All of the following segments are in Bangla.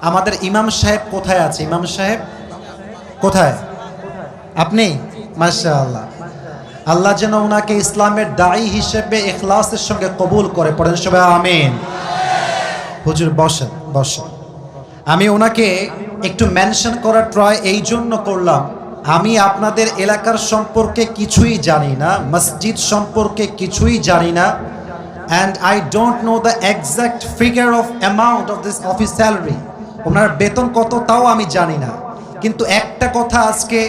আমাদের ইমাম সাহেব কোথায় আছে? ইমাম সাহেব কোথায়? আপনি? মাশাআল্লাহ। আল্লাহ যেন ওনাকে ইসলামের দায়ী হিসেবে ইখলাসের সঙ্গে কবুল করে। পড়েন সবাই আমিন। হুজুর বসেন বসেন। আমি ওনাকে একটু মেনশন করার ট্রাই এই জন্য করলাম, আমি আপনাদের এলাকার সম্পর্কে কিছুই জানি না, মসজিদ সম্পর্কে কিছুই জানি না, and I don't know the exact figure of amount of this office salary. ওনার বেতন কত তাও আমি জানি না, কিন্তু একটা কথা আজকে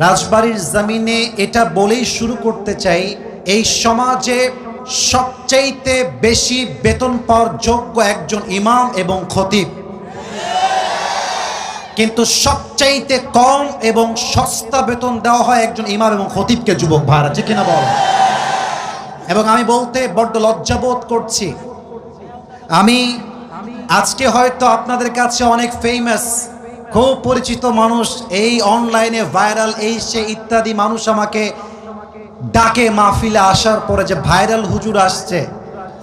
রাজবাড়ির জমিনে এটা বলেই শুরু করতে চাই, এই সমাজে সবচাইতে বেশি বেতন পাওয়ার যোগ্য একজন ইমাম এবং খতিব, কিন্তু সবচাইতে কম এবং সস্তা বেতন দেওয়া হয় একজন ইমাম এবং খতিবকে। যুবক ভাইরা ঠিক কিনা বল? এবং আমি বলতে বড্ড লজ্জাবোধ করছি, আমি আজকে হয়তো আপনাদের কাছে অনেক ফেমাস, খুব পরিচিত মানুষ, এই অনলাইনে ভাইরাল, এই সে ইত্যাদি মানুষ আমাকে ডাকে মাহফিলে আসার পরে যে ভাইরাল হুজুর আসছে,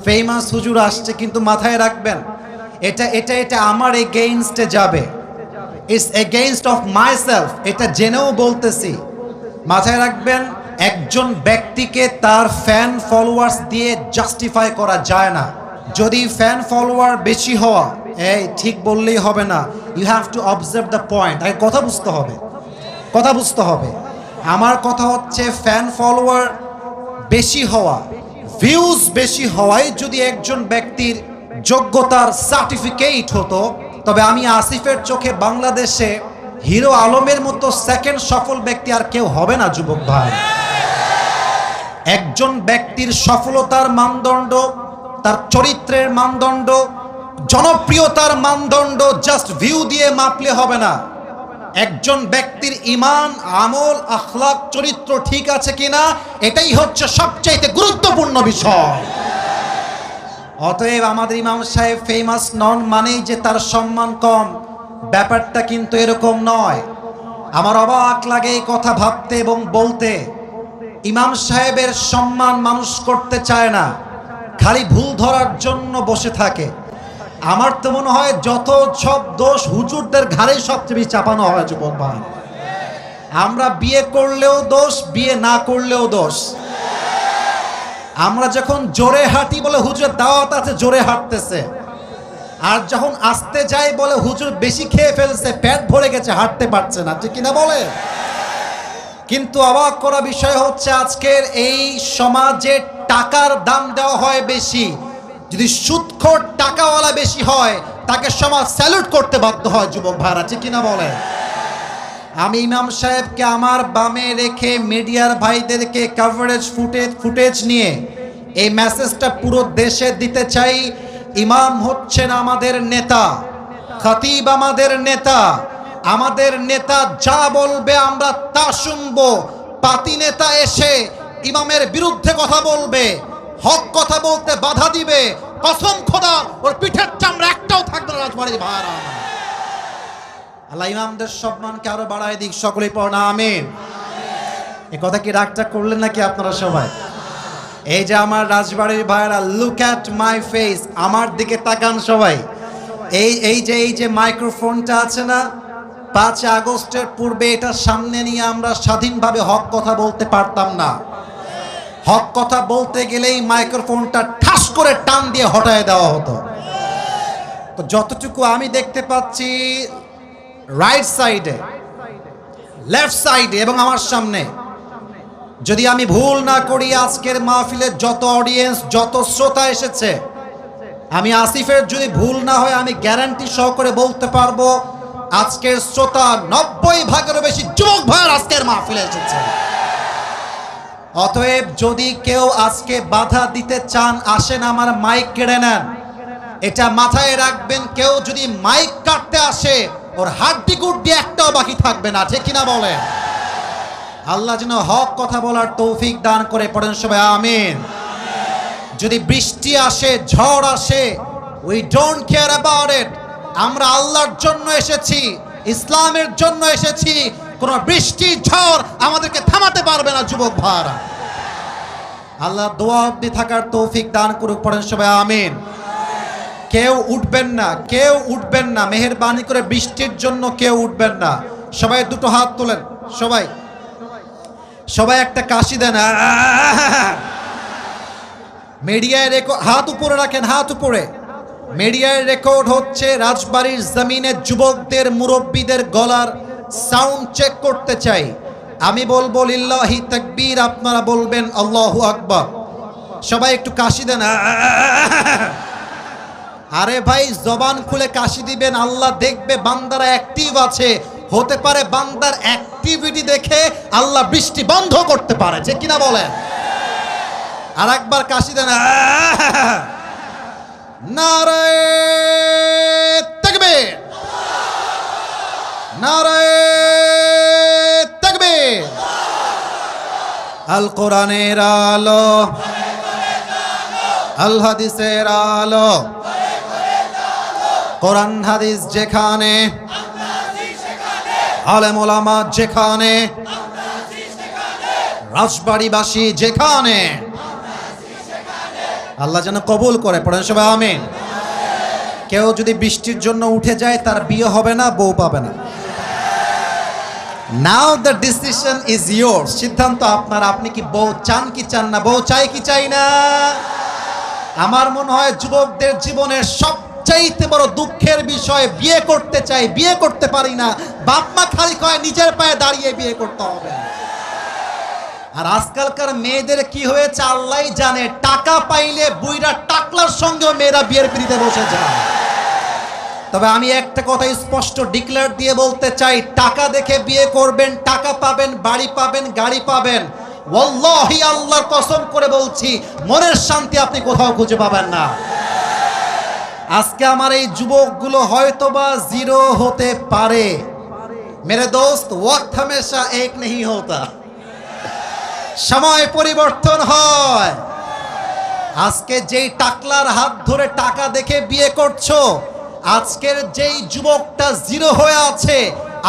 ফেমাস হুজুর আসছে, কিন্তু মাথায় রাখবেন এটা এটা এটা আমার এগেইনস্টে যাবে, ইটস এগেইনস্ট অফ মাইসেলফ, এটা জেনেও বলতেছি। মাথায় রাখবেন একজন ব্যক্তিকে তার ফ্যান ফলোয়ার্স দিয়ে জাস্টিফাই করা যায় না। যদি ফ্যান ফলোয়ার বেশি হওয়া, এই ঠিক বললেই হবে না, you have to observe the point. আগে কথা বুঝতে হবে, কথা বুঝতে হবে। আমার কথা হচ্ছে ফ্যান ফলোয়ার বেশি হওয়া, ভিউজ বেশি হওয়াই যদি একজন ব্যক্তির যোগ্যতার সার্টিফিকেট হতো, তবে আমি আসিফের চোখে বাংলাদেশে হিরো আলমের মতো সেকেন্ড সফল ব্যক্তি আর কেউ হবে না। যুবক ভাই, একজন ব্যক্তির সফলতার মানদণ্ড, তার চরিত্রের মানদণ্ড, জনপ্রিয়তার মানদণ্ড জাস্ট ভিউ দিয়ে মাপলে হবে না। একজন ব্যক্তির ঈমান, আমল, আখলাক, চরিত্র ঠিক আছে কিনা, এটাই হচ্ছে সবচেয়ে গুরুত্বপূর্ণ বিষয়। অতএব আমাদের ইমাম সাহেব ফেমাস নন মানেই যে তার সম্মান কম, ব্যাপারটা কিন্তু এরকম নয়। আমার অবাক লাগে এই কথা ভাবতে এবং বলতে। ইমাম সাহেবের সম্মান মানুষ করতে চায় না, খালি ভুল ধরার জন্য বসে থাকে। আমার তো মনে হয় যত সব দোষ হুজুরদের ঘাড়ে সবচেয়ে বেশি চাপানো হয়। যুবক ভাই, আমরা বিয়ে করলেও দোষ, বিয়ে না করলেও দোষ। আমরা যখন জোরে হাঁটি বলে হুজুরের দাওয়াত আছে, জোরে হাঁটতেছে, আর যখন আসতে যাই বলে হুজুর বেশি খেয়ে ফেলছে, পেট ভরে গেছে, হাঁটতে পারছে না, ঠিক কিনা বলে? কিন্তু অবাক করা বিষয় হচ্ছে আজকের এই সমাজে টাকার দাম দেওয়া হয় বেশি। যদি সুদখোর টাকাওয়ালা বেশি হয়, তাকে সমাজ স্যালুট করতে বাধ্য হয়। যুবক ভাইরা ঠিক কিনা বলে? আমি ইমাম সাহেবকে আমার বামে রেখে মিডিয়ার ভাইদেরকে কভারেজ ফুটেজ নিয়ে এই মেসেজটা পুরো দেশে দিতে চাই। ইমাম হচ্ছেন আমাদের নেতা, খতিব আমাদের নেতা, আমাদের নেতা যা বলবে আমরা তা শুনবো। পাতি নেতা এসে ইমামের বিরুদ্ধে কথা বলবে, হক কথা বলতে বাধা দিবে, কসম খোদা ওর পিঠের চামড়া একটাও থাকবে না। রাজবাড়ির ভাইরা, আল্লাহ ইমামদের সম্মানকে আরো বাড়ায় দিক। সকলেই পড়েন আমিন। এ কথা কি রাগটা করলেন নাকি আপনারা সবাই? এই যে আমার রাজবাড়ির ভাইরা, লুক অ্যাট মাই ফেস, আমার দিকে তাকান সবাই। এই যে মাইক্রোফোনটা আছে না, 5 আগস্টের পূর্বে এটা সামনে নিয়ে আমরা স্বাধীনভাবে হক কথা বলতে পারতাম না। হক কথা বলতে গেলেই মাইক্রোফোনটা ঠাস করে টান দিয়ে হটায় দেওয়া হতো। তো যতটুকু আমি দেখতে পাচ্ছি রাইট সাইডে, লেফট সাইডে এবং আমার সামনে, যদি আমি ভুল না করি আজকের মাহফিলের যত অডিয়েন্স, যত শ্রোতা এসেছে, আমি আসিফের যদি ভুল না হয় আমি গ্যারান্টি সহকারে বলতে পারবো আজকের শ্রোতা 90% বেশি যুবক ভাইয়ের আজকের মাহফিলে এসেছে। অতএব যদি কেউ আজকে বাধা দিতে চান, আসেন আমার মাইক কেড়ে নেন। এটা মাথায় রাখবেন, কেউ যদি মাইক কাটতে আসে ওর হাড্ডি গুড্ডি একটাও বাকি থাকবে না, ঠিক কিনা বলেন? আল্লাহ যেন হক কথা বলার তৌফিক দান করে। পড়েন সবাই আমিন। যদি বৃষ্টি আসে, ঝড় আসে, we don't care about it. আমরা আল্লাহর জন্য এসেছি, ইসলামের জন্য এসেছি, কোন বৃষ্টি ঝড় আমাদেরকে থামাতে পারবে না। যুবক ভাইরা, আল্লাহ দোয়া অবধি থাকার তৌফিক দান করুক। পড়েন সবাই আমিন। কেউ উঠবেন না, কেউ উঠবেন না, মেহেরবানি করে বৃষ্টির জন্য কেউ উঠবেন না। সবাই দুটো হাত তোলেন, সবাই সবাই একটা কাশি দেন। মিডিয়ায় রেকর্ড, হাত উপরে রাখেন, হাত উপরে। মিডিয়ায় রেকর্ড হচ্ছে, রাজবাড়ির জমিনে যুবকদের মুরব্বীদের গলার সাউন্ড চেক করতে চাই। আমি বলবো লিল্লাহি তাকবীর, আপনারা বলবেন আল্লাহু আকবার। সবাই একটু কাশি দেন। আরে ভাই, জবান খুলে কাশি দিবেন, আল্লাহ দেখবে বান্দারা অ্যাক্টিভ আছে। হতে পারে বান্দার অ্যাক্টিভিটি দেখে আল্লাহ বৃষ্টি বন্ধ করতে পারে, যে কিনা বলেন। আর একবার কাশি দেন। নারায়ে তাকবীর, নারায়ে তাকবীর। আল কোরআনের আলো, আল হাদিসের আলো, কোরআন হাদিস যেখানে, আলেম ওলামা যেখানে, রাজবাড়িবাসী যেখানে, আল্লাহ যেন কবুল করে। পড়েন সবাই আমিন। কেউ যদি বৃষ্টির জন্য উঠে যায়, তার বিয়ে হবে না, বউ পাবে না। নাও দ্য ডিসিশন ইজ ইয়োরস। সিদ্ধান্ত আপনার। আপনি কি বউ চান কি চান না? বউ চাই কি চাই না? আমার মনে হয় যুবকদের জীবনের সবচাইতে বড় দুঃখের বিষয়, বিয়ে করতে চাই, বিয়ে করতে পারি না। বাপ মা খালি কয় নিজের পায়ে দাঁড়িয়ে বিয়ে করতে হবে। আর আজকালকার মেয়েদের কি হয়েছে আল্লাহই জানে, টাকা পাইলে বুইরা টাকলার সঙ্গেও মেয়েরা বিয়ের পিড়িতে বসে যায়। তবে আমি একটা কথা স্পষ্ট ডিক্লেয়ার দিয়ে বলতে চাই, টাকা দেখে বিয়ে করবেন, টাকা পাবেন, বাড়ি পাবেন, গাড়ি পাবেন, ওয়াল্লাহি আল্লাহর কসম করে বলছি, মনের শান্তি আপনি কোথাও খুঁজে পাবেন না। আজকে আমার এই যুবকগুলো হয়তোবা জিরো হতে পারে। মেরে দোস্ত, ওয়াক্ত হামেশা এক নেই হোতা, সময় পরিবর্তন হয়। আজকে যেই টাকলার হাত ধরে টাকা দেখে বিয়ে করছো, আজকের যেই যুবকটা জিরো হয়ে আছে,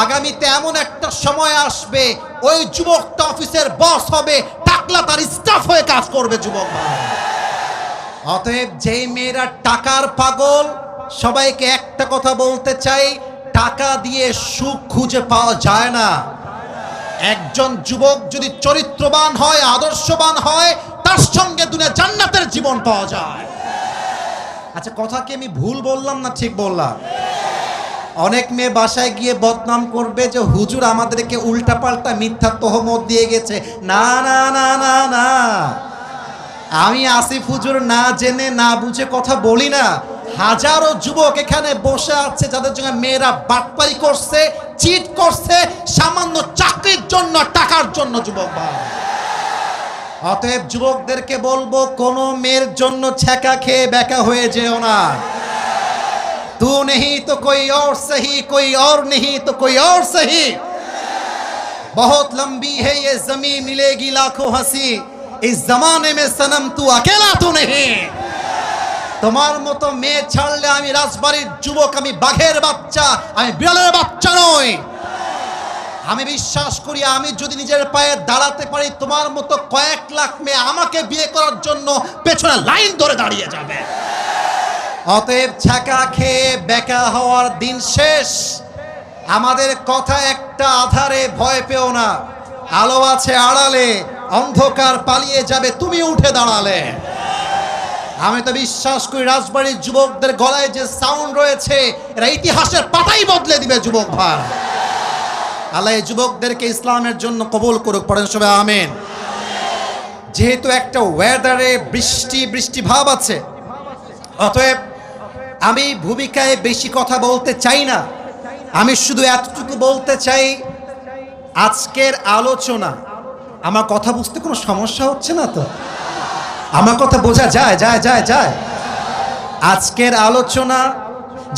আগামীতে এমন একটা সময় আসবে, ওই যুবকটা অফিসের বস হবে, টাকলা তার স্টাফ হয়ে কাজ করবে যুবক। অতএব যেই মেয়েরা টাকার পাগল, সবাইকে একটা কথা বলতে চাই, টাকা দিয়ে সুখ খুঁজে পাওয়া যায় না। একজন যুবক যদি চরিত্রবান হয়, আদর্শবান হয়, তার সঙ্গে দুনিয়া জান্নাতের জীবন পাওয়া যায়। আচ্ছা, কথা কি আমি ভুল বললাম না ঠিক বললাম? অনেক মেয়ে বাসায় গিয়ে বদনাম করবে যে হুজুর আমাদেরকে উল্টাপাল্টা মিথ্যা তহমত দিয়ে গেছে। না না না না না, আমি আসিফ হুজুর না জেনে না বুঝে কথা বলি না। হাজারো যুবক এখানে বসে আছে যাদের জন্য মেয়েরা বাটপারি করছে, চিট করছে, সামান্য চাকরির জন্য, টাকার জন্য যুবক ভাই। অতএব যুবকদেরকে বলবো, কোনো মেয়ের জন্য ছ্যাঁকা খেয়ে বেকা হয়ে যেও না। तू नहीं तो कोई और सही, कोई और नहीं तो कोई और सही। बहुत लंबी है ये जमीन, मिलेगी लाखों हंसी, इस जमाने में सनम तू अकेला तो नहीं। তোমার মতো মেয়ে ছাড়লে আমি রাজবাড়ির যুবক, আমি বাঘের বাচ্চা, আমি বিড়ালের বাচ্চা নই। আমি বিশ্বাস করি, আমি যদি নিজের পায়ে দাঁড়াতে পারি, তোমার মতো কয়েক লাখ মেয়ে আমাকে বিয়ে করার জন্য পেছনে লাইন ধরে দাঁড়িয়ে যাবে। অতএব ছ্যাঁকা খেয়ে বেকা হওয়ার দিন শেষ। আমাদের কথা একটা, আধারে ভয় পেও না, আলো আছে আড়ালে, অন্ধকার পালিয়ে যাবে তুমি উঠে দাঁড়ালে। আমি তো বিশ্বাস করি রাজবাড়ির যুবকদের গলায় যে সাউন্ড রয়েছে, এরা ইতিহাসের পাতাই বদলে দিবে যুবক ভাই। আল্লাহ এই যুবকদেরকে ইসলামের জন্য কবুল করুক। পড়েন সবাই আমিন। যেহেতু একটা ওয়েদারে বৃষ্টি বৃষ্টি ভাব আছে, অতএব আমি ভূমিকায় বেশি কথা বলতে চাই না। আমি শুধু এতটুকু বলতে চাই, আজকের আলোচনা, আমার কথা বুঝতে কোনো সমস্যা হচ্ছে না তো? আমার কথা বোঝা যায় যায় যায় যায় আজকের আলোচনা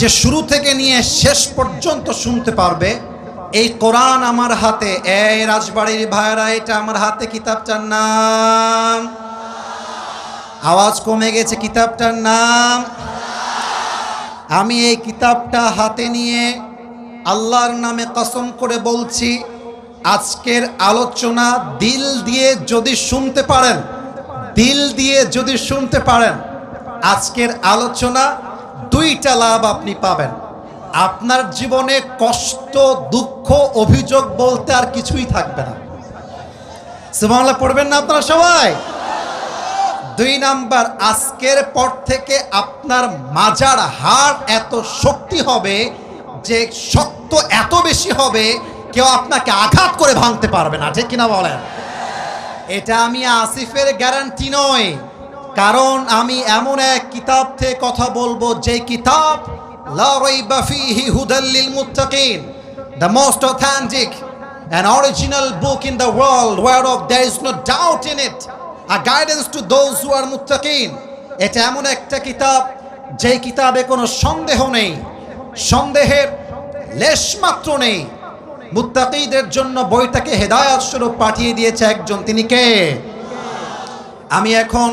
যে শুরু থেকে নিয়ে শেষ পর্যন্ত শুনতে পারবে, এই কোরআন আমার হাতে। এই রাজবাড়ির ভাইরা, এটা আমার হাতে। কিতাবটার নাম, আওয়াজ কমে গেছে, কিতাবটার নাম। আমি এই কিতাবটা হাতে নিয়ে আল্লাহর নামে কসম করে বলছি, আজকের আলোচনা দিল দিয়ে যদি শুনতে পারেন, দিল দিয়ে যদি শুনতে পারেন, আজকের আলোচনা দুইটা লাভ আপনি পাবেন। আপনার জীবনে কষ্ট, দুঃখ, অভিযোগ বলতে আর কিছুই থাকবে না। সুবহানাল্লাহ পড়বেন না আপনারা সবাই? 2 নাম্বার, আজকের পর থেকে আপনার মাজার হাড় এত শক্তি হবে যে শক্ত এত বেশি হবে কেউ আপনাকে আঘাত করে ভাঙতে পারবে না, ঠিক কিনা বলেন? এটা আমি আসিফের গ্যারান্টি নয়, কারণ আমি এমন এক কিতাব থেকে কথা বলবো যে কিতাব লা রাইবা ফীহি হুদাল লিল মুত্তাকিন, the most authentic and original book in the world whereof there is no doubt in it, a guidance to those who are muttaqin। এটা এমন একটা কিতাব যে কিতাবে কোনো সন্দেহ নেই, সন্দেহের লেশমাত্র নেই। মুত্তাকিদের জন্য বইটাকে হেদায়েত স্বরূপ পাঠিয়ে দিয়েছে একজন, তিনি কে? আমি এখন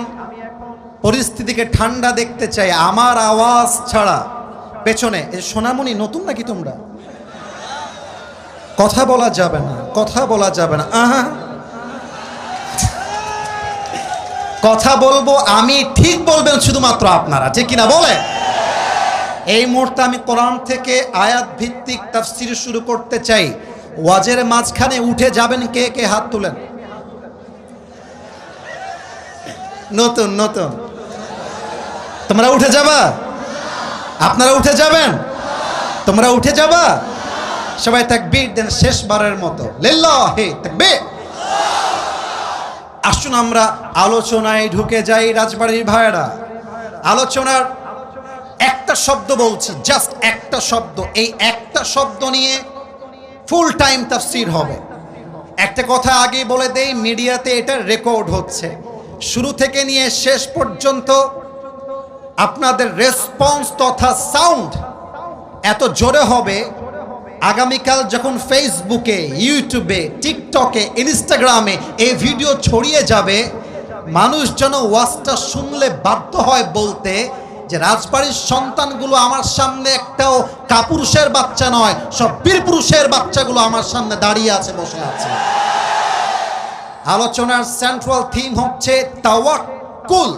পরিস্থিতিকে ঠান্ডা দেখতে চাই, আমার আওয়াজ ছাড়া পেছনে। এই সোনামণি নতুন নাকি তোমরা? কথা বলা যাবে না, কথা বলা যাবে না। কথা বলবো আমি, ঠিক বলবেন শুধুমাত্র আপনারা, ঠিক কিনা বলে? এই মুহূর্তে আমি কোরআন থেকে আয়াত ভিত্তিক তাফসীর শুরু করতে চাই। ওয়াজের মাঝখানে উঠে যাবেন কে কে? হাত তুলেন। নতুন নতুন তোমরা উঠে যাবা? আপনারা উঠে যাবেন? তোমরা উঠে যাবা? সবাই তাকবীর দেন শেষবারের মতো, লিল্লাহি তাকবীর। আসুন আমরা আলোচনায় ঢুকে যাই। রাজবাড়ির ভাইয়েরা, আলোচনার একটা শব্দ বলছি, জাস্ট একটা শব্দ, এই একটা শব্দ নিয়ে ফুল টাইম তাফসীর হবে। একটা কথা আগে বলে দেই, মিডিয়াতে এটা রেকর্ড হচ্ছে। শুরু থেকে নিয়ে শেষ পর্যন্ত আপনাদের রেসপন্স তথা সাউন্ড এত জোরে হবে, আগামীকাল যখন ফেসবুকে, ইউটিউবে, টিকটকে, ইনস্টাগ্রামে এই ভিডিও ছড়িয়ে যাবে, মানুষ যেন ওয়াজটা শুনলে বাধ্য হয় বলতে যে রাজবাড়ির সন্তানগুলো আমার সামনে একটাও কাপুরুষের বাচ্চা নয়, সব বীর পুরুষের বাচ্চাগুলো আমার সামনে দাঁড়িয়ে আছে, বসে আছে। আলোচনার সেন্ট্রাল থিম হচ্ছে তাওয়াক্কুল।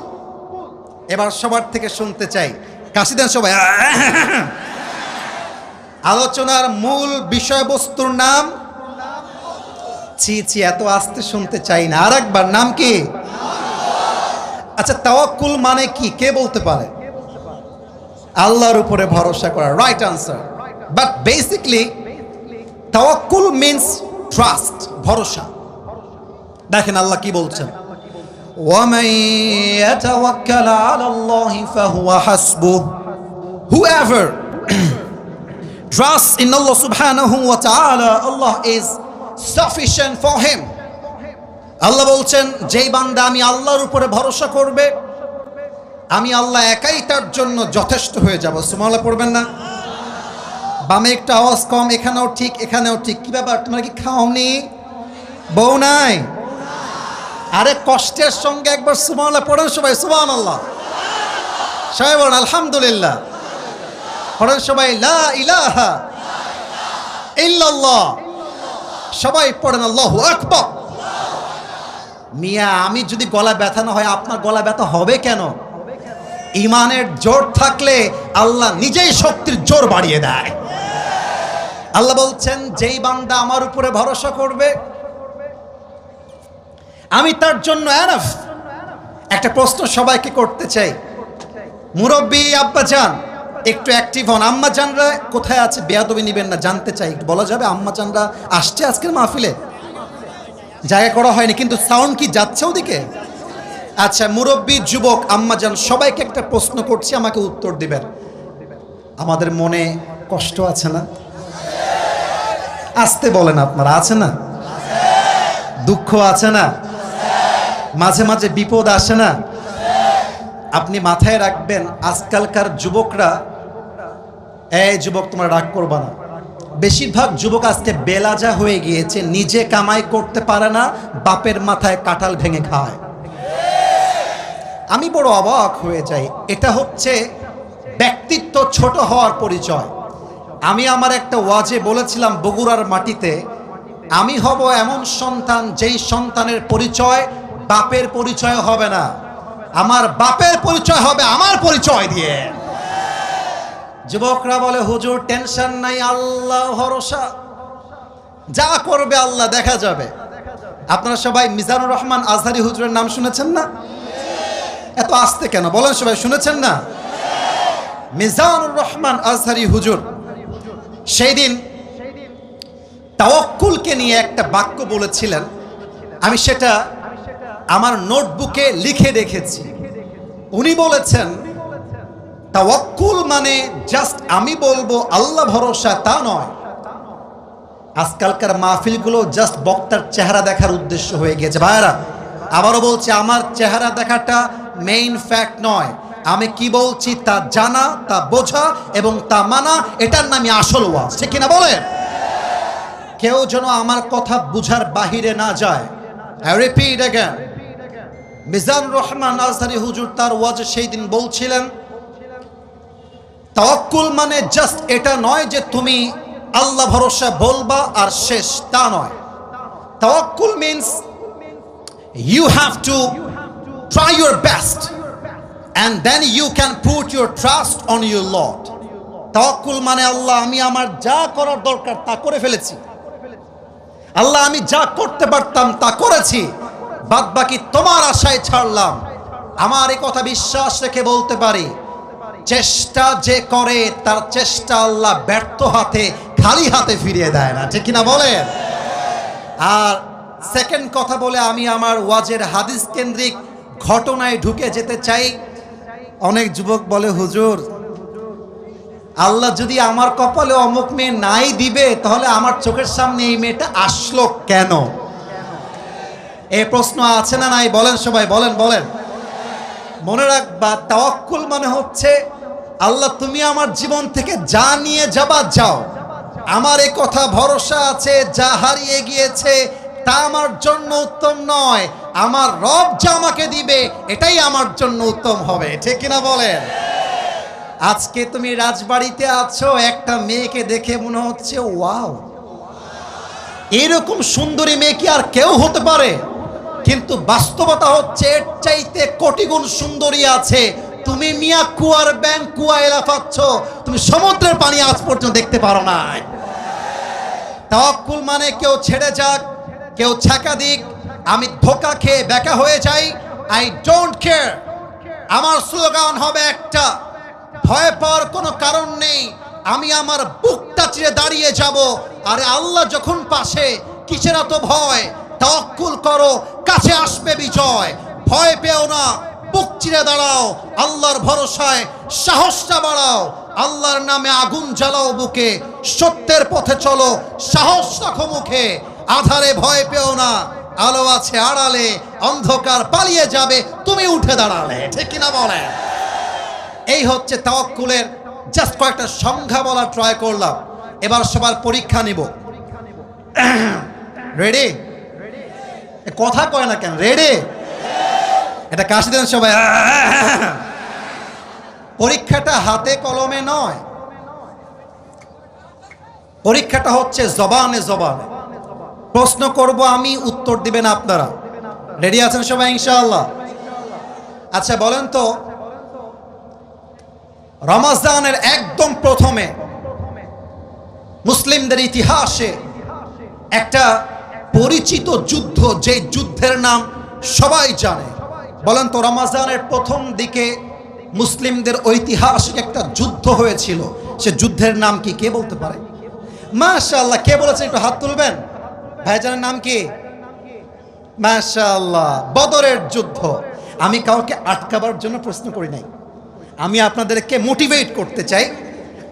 এবার সবার থেকে শুনতে চাই, কাশি দেন সবাই। আলোচনার মূল বিষয়বস্তুর নাম, ছি ছি এত আস্তে শুনতে চাই না, আর একবার, নাম কি? আচ্ছা, তাওয়াক্কুল মানে কি কে বলতে পারে? আল্লাহর উপরে ভরসা করা, রাইট আনসার। বাট বেসিকলি তাওয়াক্কুল মিন্স ট্রাস্ট, ভরসা। দেখেন আল্লাহ কি বলছেন, ওয়ামান ইয়াতাওয়াক্কাল আলাল্লাহি ফাহুয়া হাসবুহ, whoever trusts in Allah subhanahu wa ta'ala, Allah is sufficient for him। আল্লাহ বলছেন যেই বান্দা আমি আল্লাহর উপরে ভরসা করবে, আমি আল্লাহ একাই তার জন্য যথেষ্ট হয়ে যাব। সুবহানাল্লাহ পড়বেন না? বামে একটু আওয়াজ কম, এখানেও ঠিক, এখানেও ঠিক। কি ব্যাপার, তোমরা কি খাওনি? বউ নাই? আরে কষ্টের সঙ্গে একবার সুবহানাল্লাহ পড়েন সবাই, সুবহানাল্লাহ। সবাই বলেন আলহামদুলিল্লাহ। পড়েন সবাই লা ইলাহা ইল্লাল্লাহ। সবাই পড়েন আল্লাহু আকবার। মিয়া, আমি যদি গলা ব্যথা না হয়, আপনার গলা ব্যথা হবে কেন? ইমানের জোর থাকলে আল্লাহ নিজেই শক্তির জোর বাড়িয়ে দেয়। আল্লাহ বলছেন যেই বান্দা আমার উপরে ভরসা করবে, আমি তার জন্য এনাফ। একটা প্রশ্ন সবাইকে করতে চাই, মুরব্বী আব্বাজান একটু অ্যাক্টিভ হন। আম্মাজানরা কোথায় আছে? বেয়াদবি নিবেন না, জানতে চাই, একটু বলা যাবে আম্মাজানরা আসছে আজকের মাহফিলে? জায়গা করা হয়নি, কিন্তু সাউন্ড কি যাচ্ছে ওদিকে? আচ্ছা, মুরব্বী, যুবক, আম্মাজান সবাইকে একটা প্রশ্ন করছি, আমাকে উত্তর দিবেন। আমাদের মনে কষ্ট আছে না? আসতে বলেন, আপনারা আছে না? দুঃখ আছে না? মাঝে মাঝে বিপদ আসে না? আপনি মাথায় রাখবেন, আজকালকার যুবকরা, এই যুবক তোমরা রাগ করবা না, বেশিরভাগ যুবক আজকে বেলাজা হয়ে গিয়েছে, নিজে কামাই করতে পারে না, বাপের মাথায় কাঁঠাল ভেঙে খায়। আমি বড় অবাক হয়ে যাই। এটা হচ্ছে ব্যক্তিত্ব ছোট হওয়ার পরিচয়। আমি আমার একটা ওয়াজে বলেছিলাম, বগুড়ার মাটিতে আমি হব এমন সন্তান যেই সন্তানের পরিচয় বাপের পরিচয় হবে না, আমার বাপের পরিচয় হবে আমার পরিচয় দিয়ে। যুবকরা বলে হুজুর টেনশন নাই, আল্লাহ ভরসা, যা করবে আল্লাহ দেখা যাবে। আপনারা সবাই মিজানুর রহমান আজহারি হুজুরের নাম শুনেছেন না? এত আস্তে কেন বলেন, সবাই শুনেছেন না? মিজানুর রহমান আজহারি হুজুর সেই দিন তাওয়াক্কুলকে নিয়ে একটা বাক্য বলেছিলেন। আমি সেটা আমার নোটবুকে লিখে রেখেছি। উনি বলেছেন তাওয়াক্কুল মানে জাস্ট আমি বলবো আল্লাহ ভরসা, তা নয়। আজকালকার মাহফিলগুলো জাস্ট বক্তার চেহারা দেখার উদ্দেশ্য হয়ে গেছে। ভাইরা আবারও বলছি, আমার চেহারা দেখাটা মেইন ফ্যাক্ট নয়। আমি কি বলছি তা জানা, তা বোঝা এবং তা মানা, এটার নামই আসল ওয়াজ, ঠিক কিনা বলেন? কেউ যেন আমার কথা বুঝার বাহিরে না যায়। I repeat again, Mizanur Rahman Azhari হুজুর তার ওয়াজে সেই দিন বলছিলেন তাওয়াক্কুল মানে জাস্ট এটা নয় যে তুমি আল্লাহ ভরসা বলবা আর শেষ, তা নয়। তাওয়াক্কুল means you have to try your best and then you can put your trust on your Lord. তাওয়াক্কুল মানে আল্লাহ আমি আমার যা করার দরকার তা করে ফেলেছি, আল্লাহ আমি যা করতে পারতাম তা করেছি, বাদ বাকি তোমার আশায় ছাড়লাম। আমার এই কথা বিশ্বাস রেখে বলতে পারি, চেষ্টা যে করে তার চেষ্টা আল্লাহ ব্যর্থ হাতে খালি হাতে ফিরিয়ে দেয় না, ঠিক কিনা বলেন? আর সেকেন্ড কথা বলে আমি আমার ওয়াজের হাদিস কেন্দ্রিক ঘটনায় ঢুকে যেতে চাই। অনেক যুবক বলে হুজুর আল্লাহ যদি আমার কপালে অমুক মেয়ে নাই দিবে তাহলে আমার চোখের সামনে এই মেয়েটা আসলো কেন? এই প্রশ্ন আছে না নাই? বলেন সবাই, বলেন বলেন। মনে রাখবা তাওয়াক্কুল মানে হচ্ছে আল্লাহ তুমি আমার জীবন থেকে যা নিয়ে যাবা যাও, আমার এই কথা ভরসা আছে যা হারিয়ে গিয়েছে তা আমার জন্য উত্তম নয়, আমার রব যা আমাকে দিবে এটাই আমার জন্য উত্তম হবে, ঠিক কিনা বলেন? আজকে তুমি রাজবাড়িতে আছো, একটা মেয়েকে দেখে মনে হচ্ছে ওয়াও, এরকম সুন্দরী মেয়ে কি আর কেউ হতে পারে? কিন্তু বাস্তবতা হচ্ছে এর চাইতে কোটি গুণ সুন্দরী আছে। তুমি মিয়া কুয়ার ব্যাংক কুয়া এলাফাচ্ছ, তুমি সমুদ্রের পানি আজ পর্যন্ত দেখতে পারো না। তাওয়াক্কুল মানে কেউ ছেড়ে যাক, কেউ ছাকা দিক, আমি ধোকা খেয়ে বেকা হয়ে যাই, আই ডোন্ট কেয়ার। আমার স্লোগান হবে একটা, ভয় পাওয়ার কোনো কারণ নেই, আমি আমার বুকটা চিরে দাঁড়িয়ে যাব। আরে আল্লাহ যখন পাশে, কিসের এত ভয়? তাওয়াক্কুল করো, কাছে আসবে বিজয়। ভয় পেও না, বুক চিরে দাঁড়াও, আল্লাহর ভরসায় সাহসটা বাড়াও, আল্লাহর নামে আগুন জ্বালাও বুকে, সত্যের পথে চলো, সাহস রাখো মুখে। আধারে ভয় পেও না, আলো আছে আড়ালে, অন্ধকার পালিয়ে যাবে তুমি উঠে দাঁড়ালে, ঠিক কিনা বলেন? এই হচ্ছে তাওয়াক্কুলের জাস্ট কয়েকটা সংজ্ঞা বলার ট্রাই করলাম। এবার সবার পরীক্ষা নিব। রেডি? কথা কয় না কেন? রেডি? এটা কাশি দেন সবাই। পরীক্ষাটা হাতে কলমে নয়, পরীক্ষাটা হচ্ছে জবানে জবানে। প্রশ্ন করব আমি, উত্তর দিবেন আপনারা। রেডি আছেন সবাই ইনশাআল্লাহ? আচ্ছা বলেন তো, রমাজানের একদম প্রথমে মুসলিমদের ইতিহাসে একটা পরিচিত যুদ্ধ, যে যুদ্ধের নাম সবাই জানে, বলেন তো রমাজানের প্রথম দিকে মুসলিমদের ঐতিহাসিক একটা যুদ্ধ হয়েছিল, সে যুদ্ধের নাম কি? কে বলতে পারে? মাশাআল্লাহ, কে বলেছেন একটু হাত তুলবেন। ভাইজানের নাম কি? মাশাআল্লাহ, বদরের যুদ্ধ। আমি কাউকে আটকাবার জন্য প্রশ্ন করি নাই, আমি আপনাদেরকে মোটিভেট করতে চাই,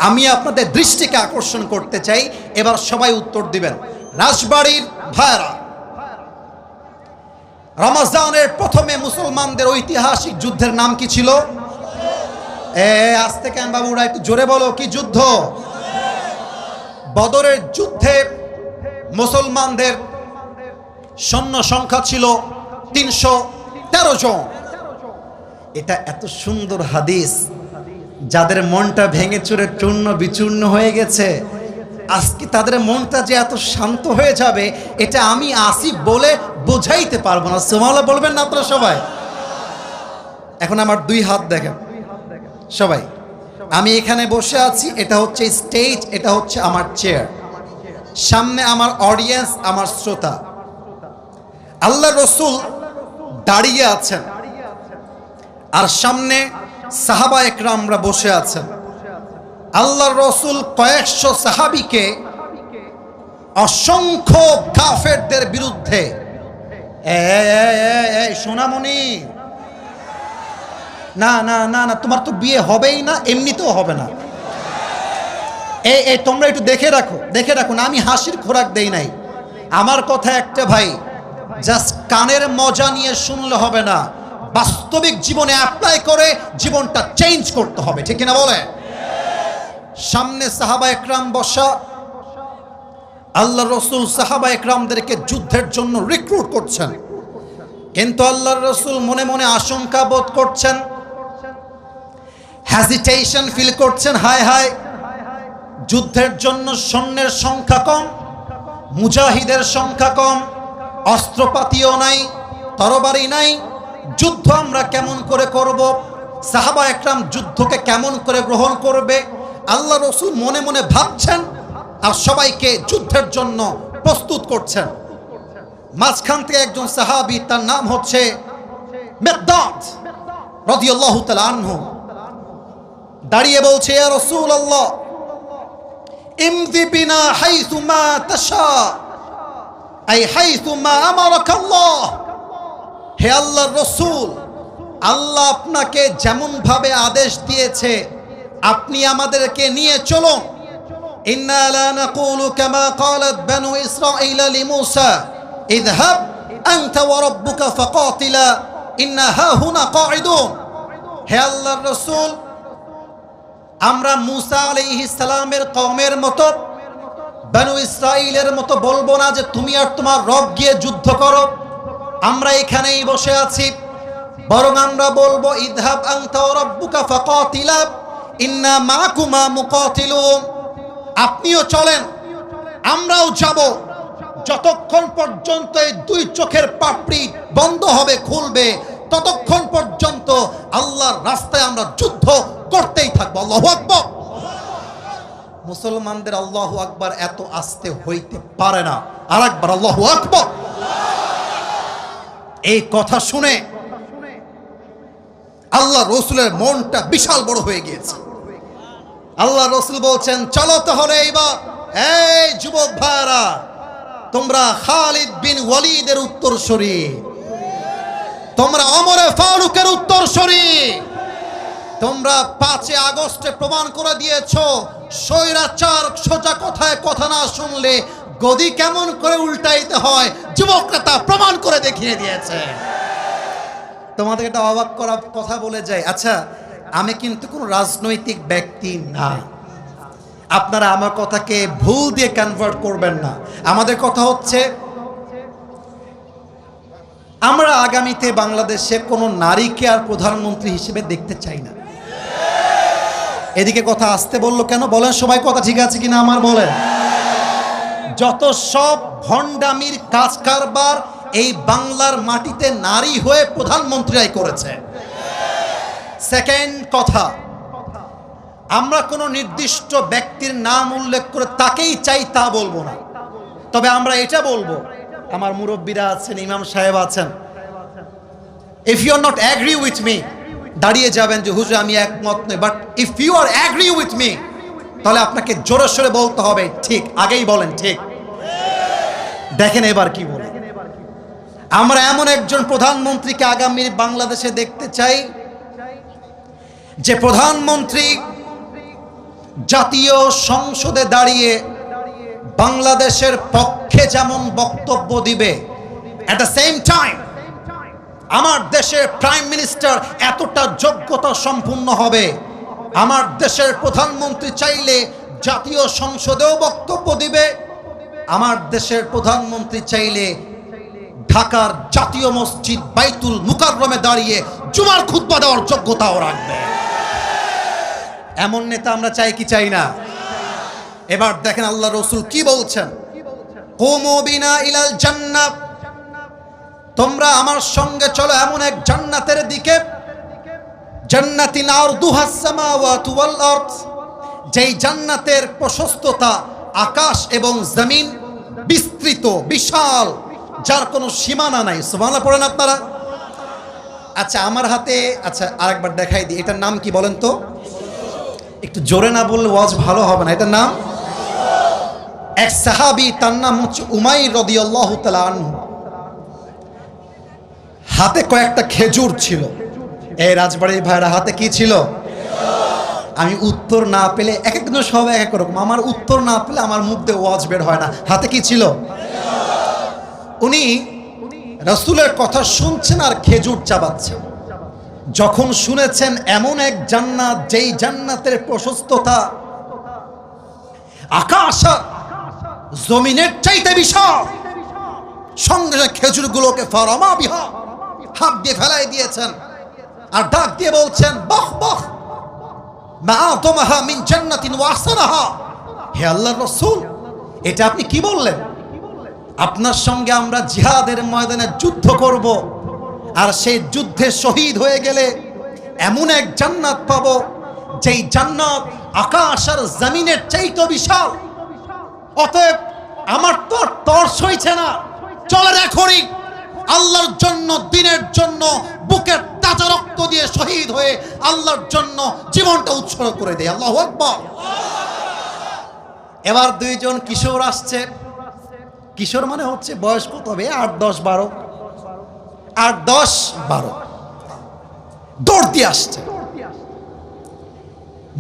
আমি আপনাদের দৃষ্টিকে আকর্ষণ করতে চাই। এবার সবাই উত্তর দিবেন। রাজবাড়ির ভাইরা, রমজানের প্রথমে মুসলমানদের ঐতিহাসিক যুদ্ধের নাম কি ছিল? আস্তে কেন বাবুরা, একটু জোরে বলো, কি যুদ্ধ? বদরের যুদ্ধে মুসলমানদের সৈন্য সংখ্যা ছিল 313 জন। এটা এত সুন্দর হাদিস, যাদের মনটা ভেঙে চুরে চূর্ণ বিচূর্ণ হয়ে গেছে, আজকে তাদের মনটা যে এত শান্ত হয়ে যাবে এটা আমি আসি বলে বোঝাইতে পারবো না। সুবহানাল্লাহ বলবেন না আপনারা সবাই? এখন আমার দুই হাত দেখেন সবাই, আমি এখানে বসে আছি, এটা হচ্ছে স্টেজ, এটা হচ্ছে আমার চেয়ার, সামনে আমার অডিয়েন্স, আমার শ্রোতা। আল্লাহ রসুল দাঁড়িয়ে আছেন আর সামনে সাহাবা একরামরা বসে আছেন। আল্লাহ রসুল কয়েকশো সাহাবীকে অসংখ্য কাফেরদের বিরুদ্ধে, সোনামণি, না না না না, তোমার তো বিয়ে হবেই না, এমনিতেও হবে না, এই তোমরা একটু দেখে রাখো না, আমি হাসির খোরাক দেই নাই। আমার কথা একটা ভাই, জাস্ট কানের মজা নিয়ে শুনলে হবে না, বাস্তবিক জীবনে অ্যাপ্লাই করে জীবনটা চেঞ্জ করতে হবে, ঠিক কিনা বলে? সামনে সাহাবা একরাম বসা, আল্লাহ রসুল সাহাবা একরামদেরকে যুদ্ধের জন্য রিক্রুট করছেন, কিন্তু আল্লাহ রসুল মনে মনে আশঙ্কা বোধ করছেন, হেজিটেশন ফিল করছেন, হায় হায়, যুদ্ধের জন্য সৈন্যের সংখ্যা কম, মুজাহিদের সংখ্যা কম, অস্ত্রপাতিও নাই, তরবারি নাই, যুদ্ধ আমরা কেমন করে করব? সাহাবা একরাম যুদ্ধকে কেমন করে গ্রহণ করবে? আল্লাহ রসুল মনে মনে ভাবছেন আর সবাইকে যুদ্ধের জন্য প্রস্তুত করছেন। মাঝখান থেকে একজন সাহাবী, তার নাম হচ্ছে মিকদাদ রাদিয়াল্লাহু তাআলা আনহু, দাঁড়িয়ে বলছে, ইয়া রাসূলুল্লাহ, ইমদি বিনা হাইসু মা তাশা, আই হাইসু মা আমারাকাল্লাহ। হে আল্লাহর রাসূল, আল্লাহ আপনাকে যেমন ভাবে আদেশ দিয়েছে আপনি আমাদেরকে নিয়ে চলুন। ইন্না লা নাকুলু কামা ক্বালাত বানু ইসরাঈল লিমূসা, ইযহাব আনতা ওয়া রাব্বুকা ফাকাতিলা ইন্না হাহুনা কাঈদুন। হে আল্লাহর রাসূল, আমরা মূসা আলাইহিস সালামের কওমের মতো, বানু ইসরাঈলের মতো বলবো না যে তুমি আর তোমার রব গিয়ে যুদ্ধ করো, আমরা এখানেই বসে আছি, বরং আমরা বলবো, ইযহাব আনতা ওয়া রাব্বুকা ফাকাতিলা ইন্না মাকুমা মুকাতিলুন। আপনিও চলেন, আমরাও যাব, যতক্ষণ পর্যন্ত এই দুই চোখের পাপড়ি বন্ধ হবে, খুলবে, ততক্ষণ পর্যন্ত আল্লাহর রাস্তায় আমরা যুদ্ধ করতেই থাকবো। আল্লাহু আকবার। মুসলমানদের আল্লাহু আকবার এত আস্তে হইতে পারে না, আর একবার আল্লাহু আকবার। এই কথা শুনে আল্লাহ রসুলের মনটা বিশাল বড় হয়ে গিয়েছে। আল্লাহ রসুল বলছেন, চলো তাহলে এইবার, এই যুবক ভাইরা, তোমরা খালিদ বিন ওয়ালিদের উত্তরসূরি, তোমরা ওমর ফারুকের উত্তরসূরি, তোমরা 5 আগস্টে প্রমাণ করে দিয়েছো স্বৈরাচার সোজা কথায় কথা না শুনলে গদি কেমন করে উল্টাইতে হয়, যুবকরা তা প্রমাণ করে দেখিয়ে দিয়েছে। তোমাদের এটা অবাক করা কথা বলে যায়। আচ্ছা, আমি কিন্তু কোনো রাজনৈতিক ব্যক্তি না, আপনারা আমার কথাকে ভুল দিয়ে কনভার্ট করবেন না। আমাদের কথা হচ্ছে, আমরা আগামীতে বাংলাদেশে কোনো নারীকে আর প্রধানমন্ত্রী হিসেবে দেখতে চাই না। এদিকে কথা আসতে বললো কেন বলেন? সবাই কথা ঠিক আছে কিনা আমার বলেন? যত সব ভণ্ডামির কাজ কারবার এই বাংলার মাটিতে নারী হয়ে প্রধানমন্ত্রীরাই করেছে। সেকেন্ড কথা, আমরা কোনো নির্দিষ্ট ব্যক্তির নাম উল্লেখ করে তাকেই চাই তা বলবো না, তবে আমরা এটা বলবো, আমার মুরব্বীরা আছেন, ইমাম সাহেব আছেন, if you are not agree with me, দাঁড়িয়ে যাবেন যে হুজুর আমি একমত নই, but if you are agree with me, তাহলে আপনাকে জোরে সোরে বলতে হবে ঠিক, আগেই বলেন ঠিক। দেখেন এবার কি বলে। আমরা এমন একজন প্রধানমন্ত্রীকে আগামীর বাংলাদেশে দেখতে চাই, যে প্রধানমন্ত্রী জাতীয় সংসদে দাঁড়িয়ে বাংলাদেশের পক্ষে যেমন বক্তব্য দিবে, এট দ্য সেম টাইম আমার দেশের প্রাইম মিনিস্টার এতটা যোগ্যতা সম্পন্ন হবে, আমার দেশের প্রধানমন্ত্রী চাইলে জাতীয় সংসদেও বক্তব্য দিবে, আমার দেশের প্রধানমন্ত্রী চাইলে ঢাকার জাতীয় মসজিদ বাইতুল মুকাররমে দাঁড়িয়ে জুমার খুতবা দেওয়ার যোগ্যতাও রাখবে। এমন নেতা আমরা চাই কি চাই না? এবার দেখেন আল্লাহ রসুল কি বলছেন, কুমু বিনা ইলাল জান্নাত, তোমরা আমার সঙ্গে চলো এমন এক জান্নাতের দিকে জান্নাতিন আরদুহাস সামাওয়াতু ওয়াল আরদ, যেই জান্নাতের প্রশস্ততা আকাশ এবং জমিন, বিস্তৃত বিশাল, যার কোনো সীমানা নাই। সুবহানাল্লাহ পড়েন আপনারা। আচ্ছা আমার হাতে, আচ্ছা আরেকবার দেখাই দিই, এটার নাম কি বলেন তো? একটু জোরে না বললে ওয়াজ ভালো হবে না। এটার নাম, এক সাহাবী, তার নাম হচ্ছে উমাইর রাদিয়াল্লাহু তাআলা আনহু। হাতে কয়েকটা খেজুর ছিল। এই রাজবাড়ির ভাইরা, হাতে কি ছিল? আমি উত্তর না পেলে, এক একজন সব এক এক রকম, আমার উত্তর না পেলে আমার মুখ দিয়ে ওয়াজ বের হয় না। হাতে কি ছিল? উনি রাসূলের কথা শুনছেন আর খেজুর চাবাচ্ছেন। যখন শুনেছেন এমন এক জান্নাত, যেই জান্নাতের প্রশস্ততা আকাশ জমিনের চাইতে বিশাল, সঙ্গে খেজুরগুলোকে ফারামা বিহা, হাত দিয়ে ফেলাই দিয়েছেন আর ডাক দিয়ে বলছেন, বাহ বাহ মা আতমাহা মিন জান্নাতিন ওয়া আহসানাহা। হে আল্লাহর রাসূল, এটা আপনি কি বললেন? আপনার সঙ্গে আমরা জিহাদের ময়দানে যুদ্ধ করব, আর সেই যুদ্ধে শহীদ হয়ে গেলে এমন এক জান্নাত পাবো, যেই জান্নাত আকাশ আর জমিনের চাইতে বিশাল। অতএব আমার তো তর্স হইছে না, চলেন এখনই আল্লাহর জন্য, দিনের জন্য বুকের তাজা রক্ত দিয়ে শহীদ হয়ে আল্লাহর জন্য জীবনটা উৎসর্গ করে দেয়। আল্লাহু আকবার। এবার দুইজন কিশোর আসছে। কিশোর মানে হচ্ছে বয়স কত হবে? 8-10-12, 8-10-12 দৌড় দিয়ে আসছে।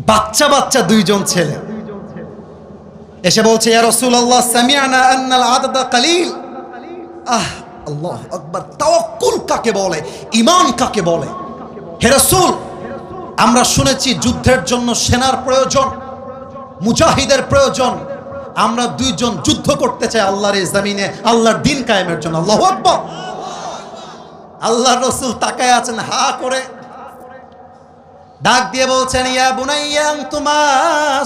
বাচ্চা বাচ্চা দুইজন ছেলে এসে বলছে, ইয়া রাসূলুল্লাহ সামি'না আন্নাল আদাদা কালিল। আল্লাহু আকবার। তাওয়াক্কুল কাকে বলে, ঈমান কাকে বলে? হে রাসূল, আমরা শুনেছি যুদ্ধের জন্য সেনার প্রয়োজন, মুজাহিদের প্রয়োজন। আমরা দুইজন যুদ্ধ করতে চাই আল্লাহর এই জমিনে, আল্লাহর দ্বীন কায়েমের জন্য। আল্লাহু আকবার। আল্লাহর রাসূল তাকায় আছেন হা করে, ডাক দিয়ে বলছেন, ইয়া বুনাইয়া আনতুমা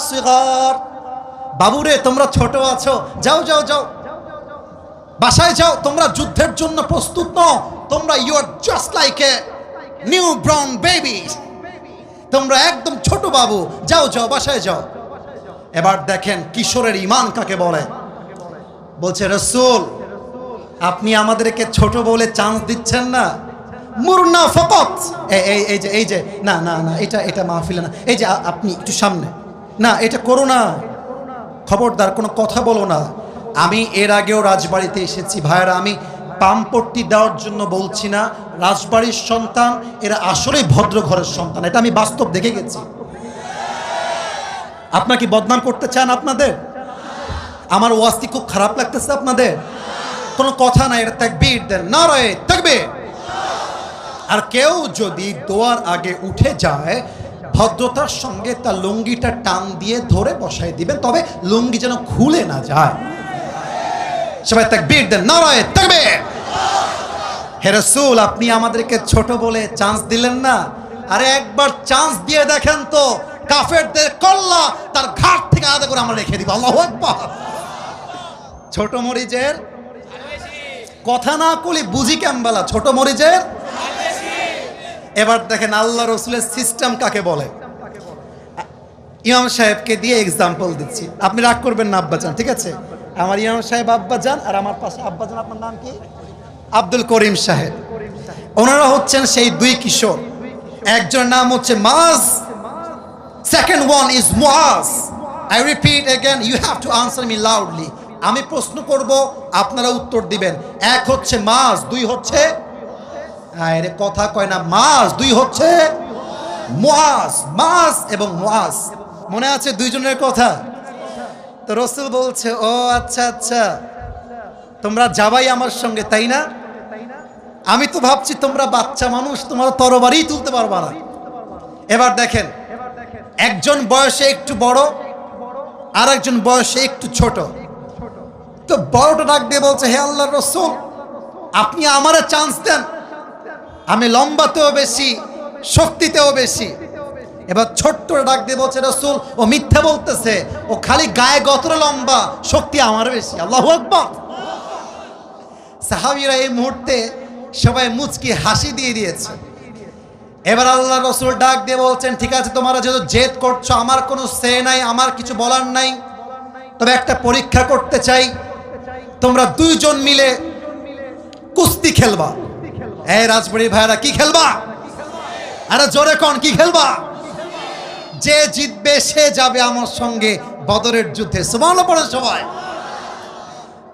সিগার। বাবুরে, তোমরা ছোট আছো, যাও যাও যাও, বাসায় যাও, তোমরা যুদ্ধের জন্য প্রস্তুত নও। তোমরা you are just like a new brown baby, তোমরা একদম ছোট বাবু, যাও যাও বাসায় যাও। এবার দেখেন কিশোরের ঈমান কাকে বলে। বলছে, রাসূল আপনি আমাদেরকে ছোট বলে চান্স দিচ্ছেন না। মুরনা ফাকাত, এই যে না না না, এটা মাহফিলে না, এই যে আপনি একটু সামনে, না এটা করো না, খবরদার কোনো কথা বলো না। আমি এর আগেও রাজবাড়িতে এসেছি ভাইরা, আমি পামপট্টি দেওয়ার জন্য বলছি না। রাজবাড়ির সন্তান এরা আসলেই ভদ্র ঘরের সন্তান, এটা আমি বাস্তব দেখে গেছি। আপনারা কি বদনাম করতে চান আপনাদের? আমার ওয়াজটি খুব খারাপ লাগতেছে আপনাদের? কোনো কথা নাই, এটা তাকবীর দেন, নারায়ে তাকবীর। আর কেউ যদি দোয়ার আগে উঠে যায়, ভদ্রতার সঙ্গে তার লুঙ্গিটা টান দিয়ে ধরে বসাই দিবেন, তবে লুঙ্গি যেন খুলে না যায়। সবাই তাকবীর দেন, নারায়ে তাকবীর। হে রাসূল, আপনি আমাদেরকে ছোট বলে চান্স দিলেন না। আরে একবার চান্স দিয়ে দেখেন তো, কাফেরদের কল্লা তার ঘাট থেকে আলাদা করে আমরা রেখে দিব। আল্লাহু আকবার। ছোট মরিচের কথা না কলি বুঝি কেমবালা, ছোট মরিচের। এবার দেখেন আল্লাহ রসুলের সিস্টেম কাকে বলে। ইমাম সাহেবকে দিয়ে এক্সাম্পল দিচ্ছি, আপনি রাগ করবেন না আব্বাজান, ঠিক আছে? আমার ইমাম সাহেব আব্বাজান, আর আমার পাশে আব্বাজান, আপনার নাম কি? আব্দুল করিম সাহেব। ওনারা হচ্ছেন সেই দুই কিশোর। একজনের নাম হচ্ছে Maaz, second one is Muaz. I repeat again, you have to answer me loudly. আমি প্রশ্ন করব, আপনারা উত্তর দিবেন। এক হচ্ছে মাজ, দুই হচ্ছে, আরে কথা কয় না, মাজ, দুই হচ্ছে মুআজ। মাজ এবং মুআজ, মনে আছে দুইজনের কথা? তো রাসূল বলছে, ও আচ্ছা আচ্ছা, তোমরা যাবাই আমার সঙ্গে, তাই না? আমি তো ভাবছি তোমরা বাচ্চা মানুষ, তোমরা তরবারি তুলতে পারবা না। এবার দেখেন, একজন বয়সে একটু বড়, আর একজন বয়সে একটু ছোট। তো বড়টা ডাক দিয়ে বলছে, হে আল্লাহর রাসূল, আপনি আমারে চান্স দেন, আমি লম্বাতেও বেশি, শক্তিতেও বেশি। এবার ছোট্ট ডাক দিয়ে বলছে, রাসূল ও মিথ্যা বলতেছে, ও খালি গায়ে গতরে লম্বা, শক্তি আমার বেশি। আল্লাহু আকবার। সাহাবীরা এই মুহূর্তে সবাই মুচকি হাসি দিয়ে দিয়েছে। এবার আল্লাহ রসুল ডাক দিয়ে বলছেন, ঠিক আছে তোমরা যেহেতু জেদ করছো, আমার কোনো সে নাই, আমার কিছু বলার নাই, তবে একটা পরীক্ষা করতে চাই, তোমরা দুইজন মিলে কুস্তি খেলবা। এই রাজবাড়ির ভাইরা, কি খেলবা? আরে জোরে কোন, কি খেলবা? যে জিতবে সে যাবে আমার সঙ্গে বদরের যুদ্ধে। সুবহানাল্লাহ পড়ে সবাই।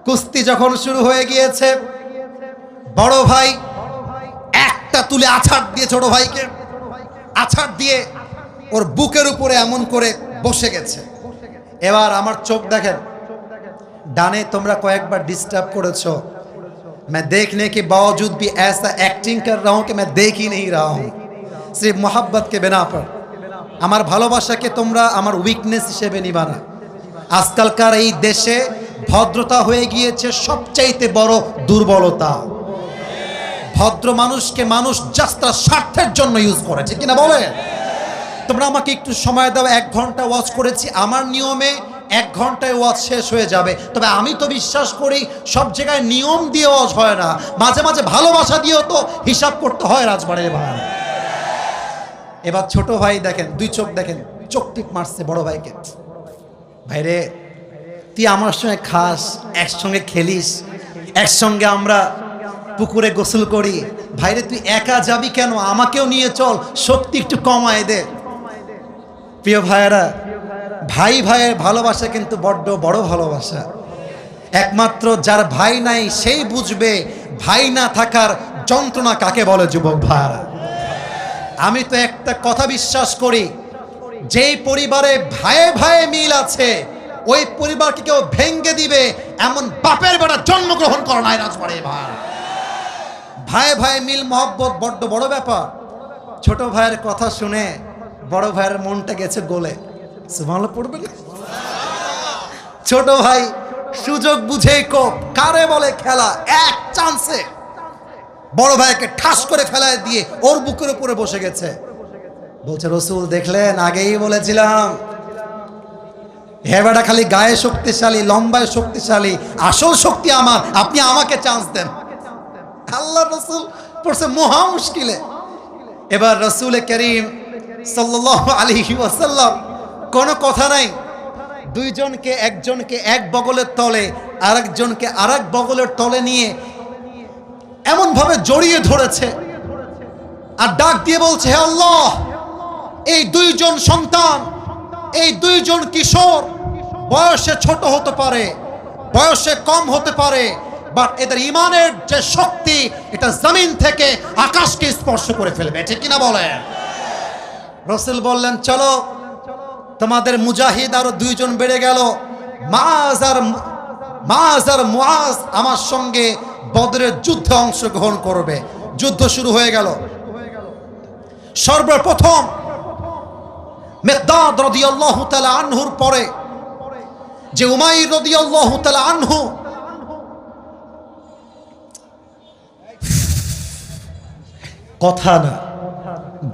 কুস্তি যখন শুরু হয়ে গিয়েছে, বড় ভাই একটা তুলে আছাড় দিয়ে ছোট ভাইকে, আছাড় দিয়ে ওর বুকের উপরে এমন করে বসে গেছে। এবার আমার চোখ দেখেন, ডানে তোমরা কয়েকবার ডিস্টার্ব করেছো। मैं देखने के बावजूद भी ऐसा एक्टिंग कर रहा हूं कि मैं देख ही नहीं रहा हूं, सिर्फ मोहब्बत के बिना पर। আমার ভালোবাসাকে তোমরা আমার উইকনেস হিসেবে নিবা না। আজকালকার এই দেশে ভদ্রতা হয়ে গিয়েছে সবচাইতে বড় দুর্বলতা। ভদ্র মানুষকে মানুষ জাস্ট তার স্বার্থের জন্য ইউজ করে, ঠিক কিনা বলে? তোমরা আমাকে একটু সময় দাও, 1 ঘন্টা ওয়াচ করেছি, আমার নিয়মে 1 ঘন্টায় ওয়াচ শেষ হয়ে যাবে। তবে আমি তো বিশ্বাস করি সব জায়গায় নিয়ম দিয়ে ওয়াচ হয় না, মাঝে মাঝে ভালোবাসা দিয়েও তো হিসাব করতে হয় রাজবাড়ির ভাই। এবার ছোট ভাই দেখেন, 2 চোখ দেখেন, চোখ টিপ মারছে বড় ভাইকে। ভাইরে, তুই আমার সঙ্গে খাস, একসঙ্গে খেলিস, একসঙ্গে আমরা পুকুরে গোসল করি, ভাইরে তুই একা যাবি কেন? আমাকেও নিয়ে চল, শক্তি একটু কমায় দে। প্রিয় ভাইয়েরা, ভাই ভাইয়ের ভালোবাসা কিন্তু বড্ড বড় ভালোবাসা। একমাত্র যার ভাই নাই সেই বুঝবে ভাই না থাকার যন্ত্রণা কাকে বলে। যুবক ভাইয়েরা, আমি তো একটা কথা বিশ্বাস করি, যেই পরিবারে ভাইয়ে ভাইয়ে মিল আছে ওই পরিবারকে কেউ ভেঙ্গে দিবে এমন বাপের বেটা জন্মগ্রহণ করে নাই রাজবাড়ি ভাই। ভাইয়ে ভাইয়ে মিল মহব্বত বড্ড বড় ব্যাপার। ছোট ভাইয়ের কথা শুনে বড় ভাইয়ের মনটা গেছে গলে। সুবহানাল্লাহ পড়বে না? ছোট ভাই সুযোগ বুঝেই কোপ, কারে বলে খেলা, এক চান্সে বড় ভাইকে ঠাস করে ফেলায় দিয়ে ওর বুকের উপরে বসে গেছে। বলছে, রসুল দেখলেন, আগেই বলেছিলাম হেবাটা খালি গায়ে শক্তিশালী, লম্বায় শক্তিশালী, আসল শক্তি আমার, আপনি আমাকে চান্স দেন। আল্লাহ রসুল পড়ছে মহা মুশকিলে। এবার রসুল করিম সাল্লাল্লাহু আলাইহি ওয়াসাল্লাম কোনো কথা নাই, দুইজনকে, একজনকে এক বগলের তলে, আরেকজনকে আরেক বগলের তলে নিয়ে এমন ভাবে জড়িয়ে ধরেছে আর ডাক দিয়ে বলছে, হে আল্লাহ, এই 2 জন সন্তান, এই 2 জন কিশোর বয়সে ছোট হতে পারে, বয়সে কম হতে পারে, বাট এদের ইমানের যে শক্তি এটা জমিন থেকে আকাশকে স্পর্শ করে ফেলবে, ঠিক কিনা বলে? রাসূল বললেন, চলো, তোমাদের মুজাহিদ আরো 2 জন বেড়ে গেল, মাআজ আর মুআজ আমার সঙ্গে বদরের যুদ্ধে অংশগ্রহণ করবে। যুদ্ধ শুরু হয়ে গেল। সর্বপ্রথম মিকদাদ রাদিয়াল্লাহু তাআলা আনহুর পরে যে উমাইর রাদিয়াল্লাহু তাআলা আনহু, কথা না,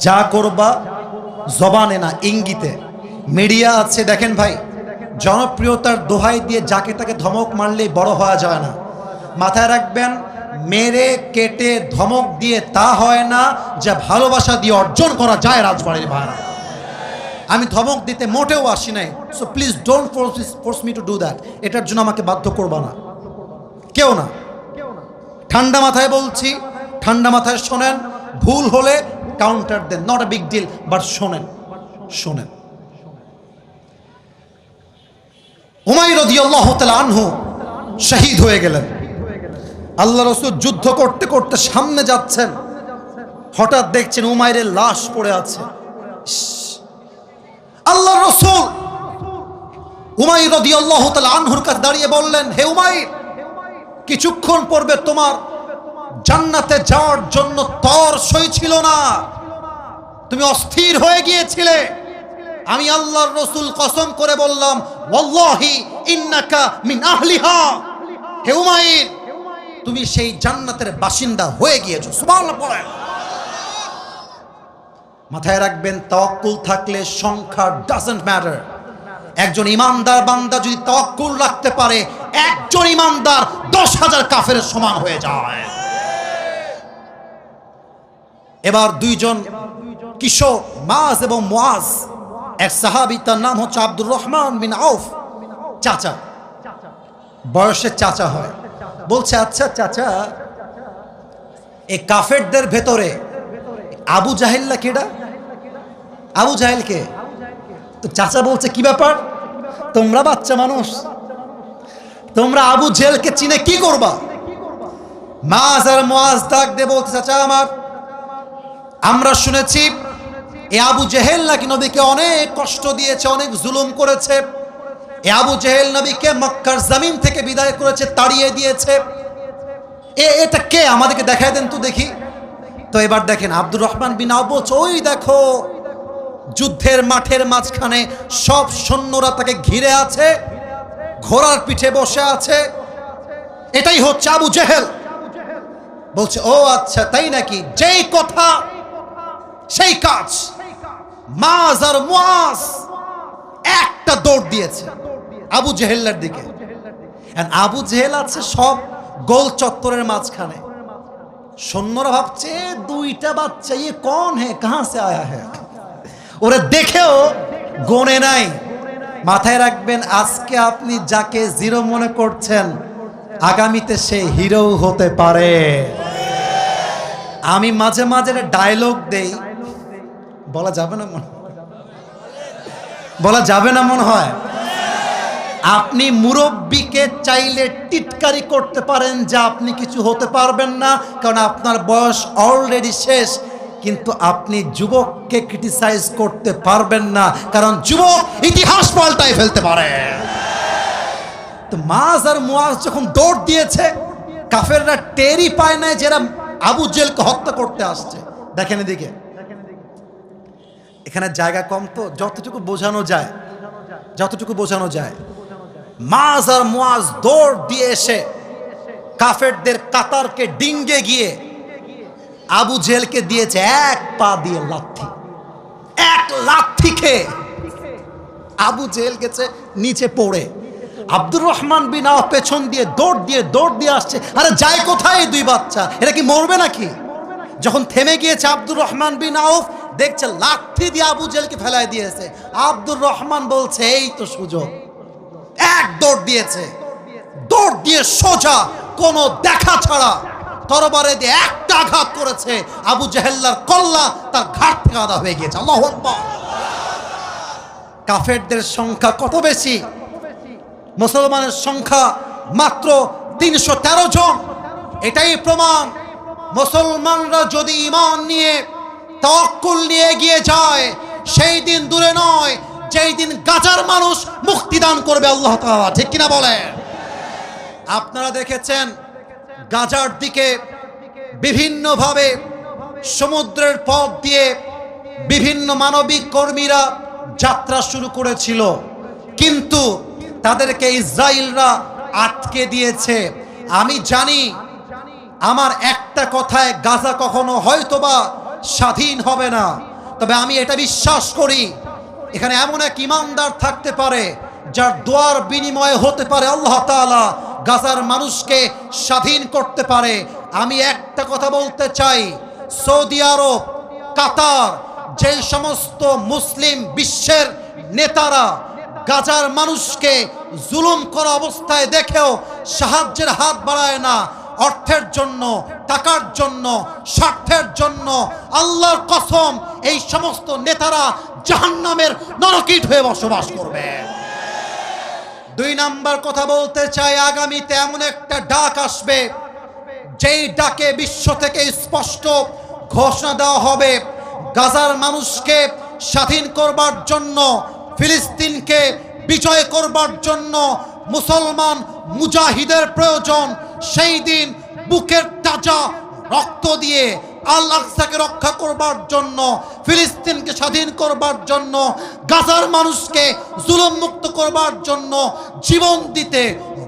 যা করবা জবানে না ইঙ্গিতে। মিডিয়া আছে দেখেন ভাই, জনপ্রিয়তার দোহাই দিয়ে যাকে তাকে ধমক মারলেই বড় হওয়া যায় না। মাথায় রাখবেন, মেরে কেটে ধমক দিয়ে তা হয় না যা ভালোবাসা দিয়ে অর্জন করা যায় রাজবাড়ির ভাইরা। আমি ধমক দিতে মোটেও আসি নাই, so please don't force me to do that. এটার জন্য আমাকে বাধ্য করবা না, কেউ না। ঠান্ডা মাথায় বলছি, ঠান্ডা মাথায় শোনেন, ভুল হলে কাউন্টার দেন, not a big deal, but শোনেন। উমাইর রাদিয়াল্লাহু তাআলা আনহু শহীদ হয়ে গেলেন। আল্লাহ রাসূল যুদ্ধ করতে করতে সামনে যাচ্ছেন, হঠাৎ দেখছেন উমাইরের লাশ পড়ে আছে। আল্লাহ রাসূল উমাইর রাদিয়াল্লাহু তাআলা আনহুর কাছে দাঁড়িয়ে বললেন, হে উমাইর, কিছুক্ষণ পূর্বে তোমার জান্নাতে যাওয়ার জন্য তর সই ছিল না, তুমি অস্থির হয়ে গিয়েছিলে। আমি আল্লাহর রাসূল কসম করে বললাম, ওয়াল্লাহি ইন্নাকা মিন আহলিহা, হে উমাইর, তুমি সেই জান্নাতের বাসিন্দা হয়ে গিয়েছো। সুবহানাল্লাহ পড়েন। মাথায় রাখবেন, তাওয়াক্কুল থাকলে সংখ্যা ডাজন্ট ম্যাটার। একজন ইমানদার বান্দা যদি তাওয়াক্কুল রাখতে পারে, একজন ইমানদার 10,000 কাফেরের সমান হয়ে যায়। এবার 2 জন কিশোর মাজ এবং মুআজ, এক সাহাবী তার নাম হচ্ছে আব্দুর রহমান বিন আউফ, চাচা, বয়সে চাচা হয়। বলছে আচ্ছা চাচা, এই কাফেরদের ভেতরে আবু জাহেল্লা কেডা? আবু জাহেল কে? তো চাচা বলছে কি ব্যাপার, তোমরা বাচ্চা মানুষ, তোমরা আবু জেহেলকে চিনে কি করবা? মাজ আর মুআজ ডাক দিয়ে বলতে চাচা আমার, আমরা শুনেছি এ আবু জেহেল নাকি নবীকে অনেক কষ্ট দিয়েছে, অনেক জুলুম করেছে। এ আবু জেহেল নবীকে মক্কার জমিন থেকে বিদায় করেছে, তাড়িয়ে দিয়েছে। এটা কে, আমাদেরকে দেখায় দেন তো দেখি। তো এবার দেখেন আব্দুর রহমান বিন আউফ বলছে, ওই দেখো যুদ্ধের মাঠের মাঝখানে সব সৈন্যরা তাকে ঘিরে আছে, ঘোড়ার পিঠে বসে আছে, এটাই হচ্ছে আবু জেহেল। বলছে ও আচ্ছা তাই নাকি, যেই কথা সেই কাজ। মাজ আর মুআজ একটা দৌড় দিয়েছে আবু জেহেলের দিকে। আবু জেহেল আছে সব গোল চত্বরের মাঝখানে। সৈন্যরা ভাবছে দুইটা বাচ্চা, ইয়ে কোন হে, কাহা সে আয়া হে, ওরা দেখেও গনে নাই। মাথায় রাখবেন, আজকে আপনি যাকে জিরো মনে করছেন আগামীতে সে হিরো হতে পারে। আমি মাঝে মাঝে ডায়লগ দেই, বলা যাবে না মনে, বলা যাবে না মনে হয়। আপনি মুরব্বীকে চাইলে টিটকারি করতে পারেন যে আপনি কিছু হতে পারবেন না, কারণ আপনার বয়স অলরেডি শেষ। কিন্তু আপনি যুবককে ক্রিটিসাইজ করতে পারবেন না, কারণ যুবক ইতিহাস পাল্টায় ফেলতে পারে। তো মাজ আর মুআজ যখন দৌড় দিয়েছে, কাফেররা টেরই পায় না যারা আবু জেহেলকে হত্যা করতে আসছে। দেখেন এদিকে, এখানে জায়গা কম, তো যতটুকু বোঝানো যায়, যতটুকু বোঝানো যায়। মাজ আর মুআজ দৌড় দিয়ে এসে কাফেরদের কাতারকে ডিঙ্গে গিয়ে আবু জেহেলকে দিয়েছে এক পা দিয়ে লাথি। এক লাথি খেয়ে আবু জেহেল গেছে নিচে পড়ে। আব্দুর রহমান বিন আউফ পেছন দিয়ে দৌড় দিয়ে আসছে। আরে যায় কোথায় এই দুই বাচ্চা, এরা কি মরবে নাকি? যখন থেমে গিয়েছে আব্দুর রহমান বিন আউফ দেখছে লাথি দিয়ে আবু জেহেলকে ফেলায় দিয়েছে। আব্দুর রহমান বলছে এই তো সুযোগ। এক দৌড় দিয়েছে, দৌড় দিয়ে সোজা কোনো দেখা ছাড়া তরবারে দিয়ে একটা আঘাত করেছে। আবু জেহেল্লার কল্লা তার ঘাট থেকে আদা হয়ে গিয়েছে। আল্লাহু আকবার। কাফেরদের সংখ্যা কত বেশি, মুসলমানের সংখ্যা মাত্র 313 জন। এটাই প্রমাণ, মুসলমানরা যদি ঈমান নিয়ে তাওয়াক্কুল নিয়ে এগিয়ে যায়, সেই দিন দূরে নয় যেই দিন গাজার মানুষ মুক্তি দান করবে আল্লাহ তাআলা। ঠিক কিনা বলেন? আপনারা দেখেছেন গাজার দিকে বিভিন্নভাবে সমুদ্রের পথ দিয়ে বিভিন্ন মানবিক কর্মীরা যাত্রা শুরু করেছিল, কিন্তু তাদেরকে ইসরায়েলরা আটকে দিয়েছে। আমি জানি আমার একটা কথায় গাজা কখনো হয়তোবা স্বাধীন হবে না, তবে আমি এটা বিশ্বাস করি এখানে এমন এক ইমানদার থাকতে পারে যার দোয়ার বিনিময়ে হতে পারে আল্লাহ তাআলা গাজার মানুষকে স্বাধীন করতে পারে। আমি একটা কথা বলতে চাই, সৌদি আরব, কাতার, যে সমস্ত মুসলিম বিশ্বের নেতারা গাজার মানুষকে জুলুম করা অবস্থায় দেখেও সাহায্যের হাত বাড়ায় না, অর্থের জন্য, টাকার জন্য, স্বার্থের জন্য, আল্লাহর কসম এই সমস্ত নেতারা জাহান্নামের নরকীট হয়ে বসবাস করবে। দুই নাম্বার কথা বলতে চাই, আগামীতে এমন একটা ডাক আসবে যেই ডাকে বিশ্ব থেকে স্পষ্ট ঘোষণা দেওয়া হবে গাজার মানুষকে স্বাধীন করবার জন্য, ফিলিস্তিনকে বিজয় করবার জন্য মুসলমান মুজাহিদের প্রয়োজন। সেই দিন বুকের তাজা রক্ত দিয়ে আল আকসাকে রক্ষা করবার জন্য, ফিলিস্তিনকে স্বাধীন করবার জন্য, গাজার মানুষকে জুলুম মুক্ত করবার জন্য জীবন দিতে,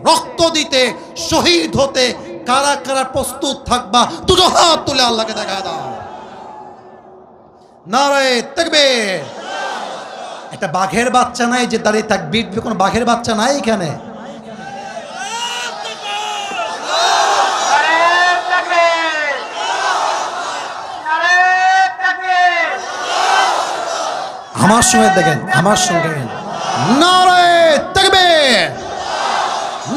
রক্ত দিতে, শহীদ হতে কারা কারা প্রস্তুত থাকবা? দুটো হাত তুলে আল্লাহকে দেখা দাও। নারে তাকবীর। একটা বাঘের বাচ্চা নাই যে দাঁড়িয়ে তাকবীর দিবে, কোনো বাঘের বাচ্চা নাই এখানে। আমার সঙ্গে দেখেন, আমার সঙ্গে নারে তাকবীর,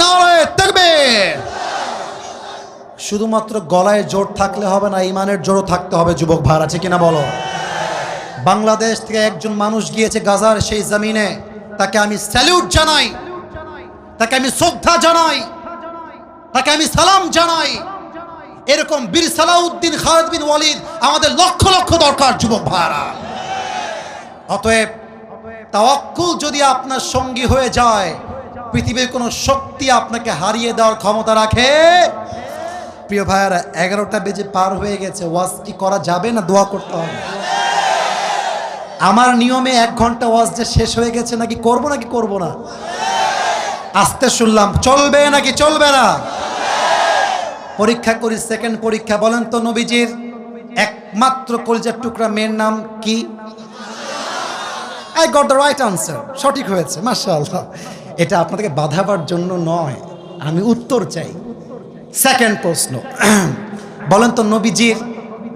নারে তাকবীর। শুধুমাত্র গলায় জোর থাকলে হবে না, ইমানের জোরও থাকতে হবে যুবক ভাইরা, আছে কিনা বলো? বাংলাদেশ থেকে একজন মানুষ গিয়েছে গাজার সেই জমিনে, তাকে আমি স্যালুট জানাই, তাকে আমি শ্রদ্ধা জানাই, তাকে আমি সালাম জানাই। এরকম বীর সালাউদ্দিন খালিদ বিন ওয়ালিদ আমাদের লক্ষ লক্ষ দরকার যুবক ভাইরা। অতএব তাওয়াক্কুল যদি আপনার সঙ্গী হয়ে যায়, পৃথিবীর কোনো শক্তি আপনাকে হারিয়ে দেওয়ার ক্ষমতা রাখে? প্রিয় ভাইয়ারা, 11টা বেজে পার হয়ে গেছে, ওয়াজ কি করা যাবে না দোয়া করতে হবে? আমার নিয়মে 1 ঘন্টা ওয়াজ যে শেষ হয়ে গেছে, নাকি করব নাকি করব না? আস্তে শুনলাম, চলবে নাকি চলবে না? পরীক্ষা করি, সেকেন্ড পরীক্ষা। বলেন তো নবীজির একমাত্র কলিজার টুকরা মেয়ের নাম কি? I got the right answer, সঠিক হয়েছে, মাশাআল্লাহ। এটা আপনাদেরকে বাধাবার জন্য নয়, আমি উত্তর চাই। সেকেন্ড প্রশ্ন, বলেন তো নবীজির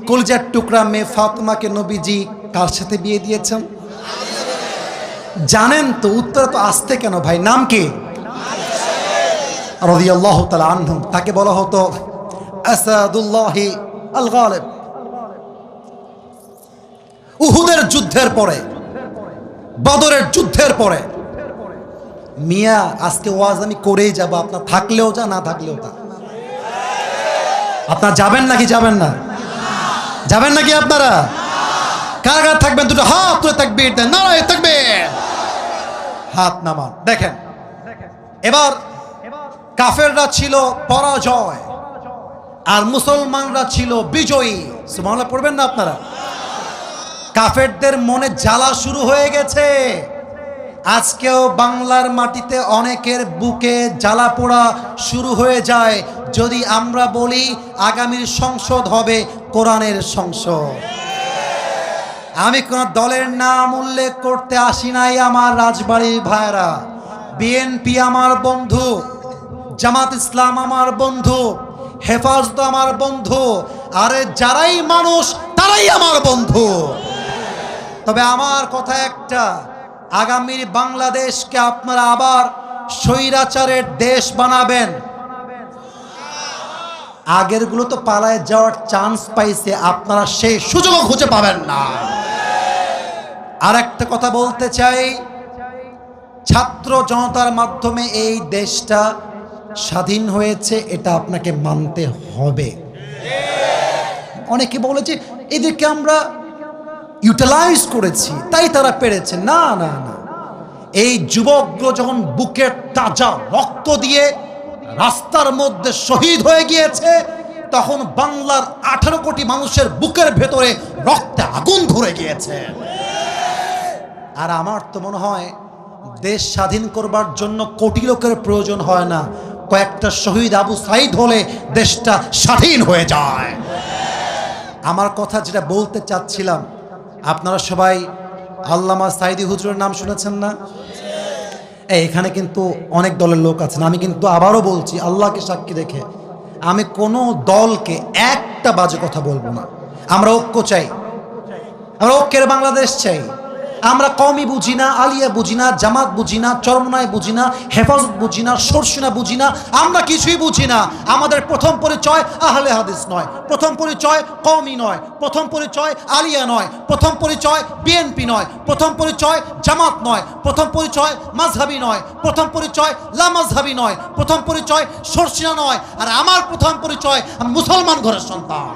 কলিজার টুকরা মেয়ে ফাতেমাকে নবীজি কার সাথে বিয়ে দিয়েছেন? জানেন তো? উত্তর তো আসতে কেন ভাই? নাম কি? রাদিয়াল্লাহু তাআলা আনহু। তাকে বলা হতো আসাদুল্লাহি আল গালিব। উহুদের যুদ্ধের পরে, বদরের যুদ্ধের পরে, মিয়া আজকে ওয়াজ আমি করেই যাব, আপনার থাকলেও যা, না থাকলেও তা। আপনারা যাবেন নাকি যাবেন না? যাবেন নাকি আপনারা? কার কার থাকবেন? দুটো হাত তুলে তাকবীর দেন, নারায়ে তাকবীর। হাত নামান। দেখেন, এবার কাফেররা ছিল পরাজয় আর মুসলমানরা ছিল বিজয়ী। সুবহানাল্লাহ পড়বেন না আপনারা? কাফেরদের মনে জ্বালা শুরু হয়ে গেছে। আজকেও বাংলার মাটিতে অনেকের বুকে জ্বালা পোড়া শুরু হয়ে যায় যদি আমরা বলি আগামীর সংসদ হবে কোরআনের সংসদ। আমি কোন দলের নাম উল্লেখ করতে আসি নাই আমার রাজবাড়ির ভাইরা। বিএনপি আমার বন্ধু, জামাত ইসলাম আমার বন্ধু, হেফাজত আমার বন্ধু, আরে যারাই মানুষ তারাই আমার বন্ধু। তবে আমার কথা একটা, আগামীর বাংলাদেশকে আপনারা আবার স্বৈরাচারের দেশ বানাবেন। আগেরগুলো তো পালায় যাওয়ার চান্স পাইছে, আপনারা সেই সুযোগও খুঁজে পাবেন না। আর একটা কথা বলতে চাই, ছাত্র জনতার মাধ্যমে এই দেশটা স্বাধীন হয়েছে, এটা আপনাকে মানতে হবে। অনেকে বলেছে এদেরকে আমরা ইউটিলাইজ করেছি তাই তারা পেরেছে। না না না, এই যুবকগুলো যখন বুকের তাজা রক্ত দিয়ে রাস্তার মধ্যে শহীদ হয়ে গিয়েছে, তখন বাংলার 18 কোটি মানুষের বুকের ভেতরে রক্তে আগুন ধরে গিয়েছে। আর আমার তো মনে হয় দেশ স্বাধীন করবার জন্য কোটি লোকের প্রয়োজন হয় না, কয়েকটা শহীদ আবু সাইদ হলে দেশটা স্বাধীন হয়ে যায়। আমার কথা যেটা বলতে চাচ্ছিলাম, আপনারা সবাই আল্লামা সাইদি হুজুরের নাম শুনেছেন না? এখানে কিন্তু অনেক দলের লোক আছেন। আমি কিন্তু আবারও বলছি, আল্লাহকে সাক্ষী রেখে আমি কোনো দলকে একটা বাজে কথা বলবো না। আমরা ঐক্য চাই, আমরা ঐক্যের বাংলাদেশ চাই। আমরা কওমি বুঝি না, আলিয়া বুঝি না, জামাত বুঝি না, চরমনায় বুঝি না, হেফাজত বুঝি না, সরসিনা বুঝি না, আমরা কিছুই বুঝি না। আমাদের প্রথম পরিচয় আহলে হাদিস নয়, প্রথম পরিচয় কওমি নয়, প্রথম পরিচয় আলিয়া নয়, প্রথম পরিচয় বিএনপি নয়, প্রথম পরিচয় জামাত নয়, প্রথম পরিচয় মাযহাবি নয়, প্রথম পরিচয় লামাযহাবি নয়, প্রথম পরিচয় সরসিনা নয়। আর আমার প্রথম পরিচয়, আমি মুসলমান ঘরের সন্তান।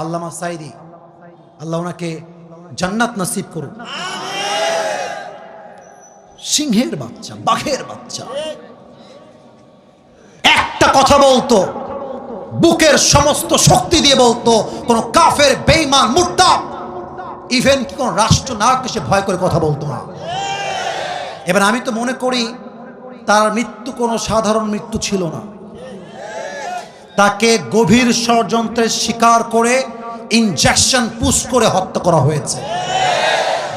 আল্লামা সাইদি, আল্লাহ ওনাকে জান্নাত নসিব করুন। সিংহের বাচ্চা, বাঘের বাচ্চা, একটা কথা বলতো, বুকের সমস্ত শক্তি দিয়ে বলতো, কোন কাফের বেঈমান মুরতাদ ইভেন কি কোন রাষ্ট্রনায়ককে সে ভয় করে কথা বলতো না। এবার আমি তো মনে করি তার মৃত্যু কোনো সাধারণ মৃত্যু ছিল না, তাকে গভীর ষড়যন্ত্রের শিকার করে ইনজেকশন পুশ করে হত্যা করা হয়েছে।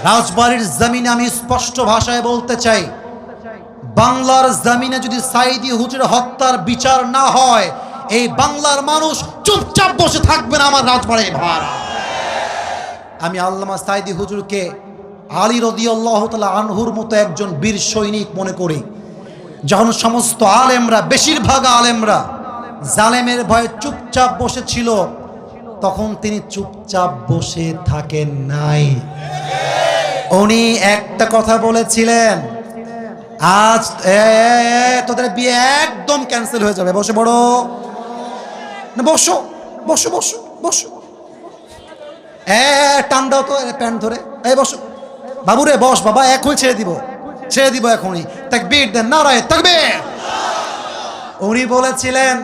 রাজবাড়ির জমিনে আমি স্পষ্ট ভাষায় বলতে চাই, বাংলার জমিনে যদি সাইদি হুজুরের হত্যার বিচার না হয়, এই বাংলার মানুষ চুপচাপ বসে থাকবে না। আমার রাজবাড়ির ভাড়া, আমি আল্লামা সাইদি হুজুরকে আলী রাদিয়াল্লাহু তাআলা আনহুর মতো একজন বীর সৈনিক মনে করি। যখন সমস্ত আলেমরা, বেশিরভাগ আলেমরা জালেমের ভয়ে চুপচাপ বসেছিল, তখন তিনি চুপচাপ বসে থাকেন নাই। উনি একটা কথা বলেছিলেন, আজ তোদের বিয়ে একদম ক্যান্সেল হয়ে যাবে, বসে পড়ো না, বসো বসো বসো বসো, টান দাও তো প্যান্ট ধরে, এই বসো বাবুরে, বস বাবা, এখনই ছেড়ে দিব এখনই, তাকবীর দেন, নারায়ে তাকবীর। উনি বলেছিলেন,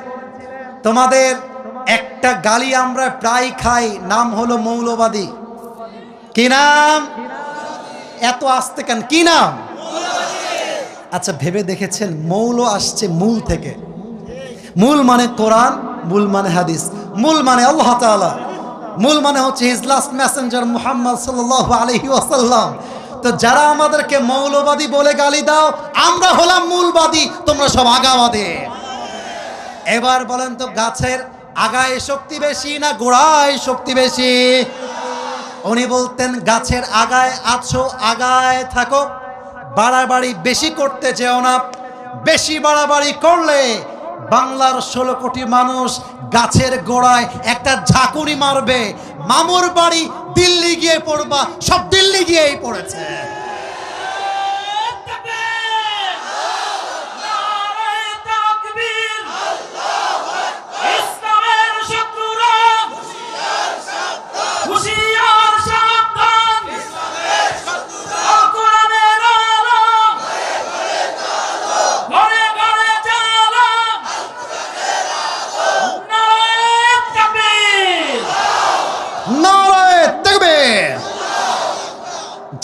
তোমাদের একটা গালি আমরা প্রায় খাই, নাম হলো মৌলবাদী। কি নাম? এত আস্তে কেন, কি নাম? আচ্ছা ভেবে দেখেছেন, মৌল আসছে মূল থেকে। মূল মানে কোরআন, মূল মানে হাদিস, মূল মানে আল্লাহ তাআলা, মূল মানে হচ্ছে হিজ লাস্ট মেসেঞ্জার মুহাম্মদ সাল্লাল্লাহু আলাইহি ওয়াসাল্লাম। তো যারা আমাদেরকে মৌলবাদী বলে গালি দাও, আমরা হলাম মূলবাদী, তোমরা সব আগাবাদী। এবার বলেন তো, গাছের আগায় শক্তি বেশি না গোড়ায় শক্তি বেশি? উনি বলতেন, গাছের আগায় আছো, আগায় থাকো, বাড়াবাড়ি বেশি করতে যেও না। বেশি বাড়াবাড়ি করলে বাংলার 16 কোটি মানুষ গাছের গোড়ায় একটা ঝাঁকুনি মারবে, মামুর বাড়ি দিল্লি গিয়ে পড়বা, সব দিল্লি গিয়েই পড়েছে।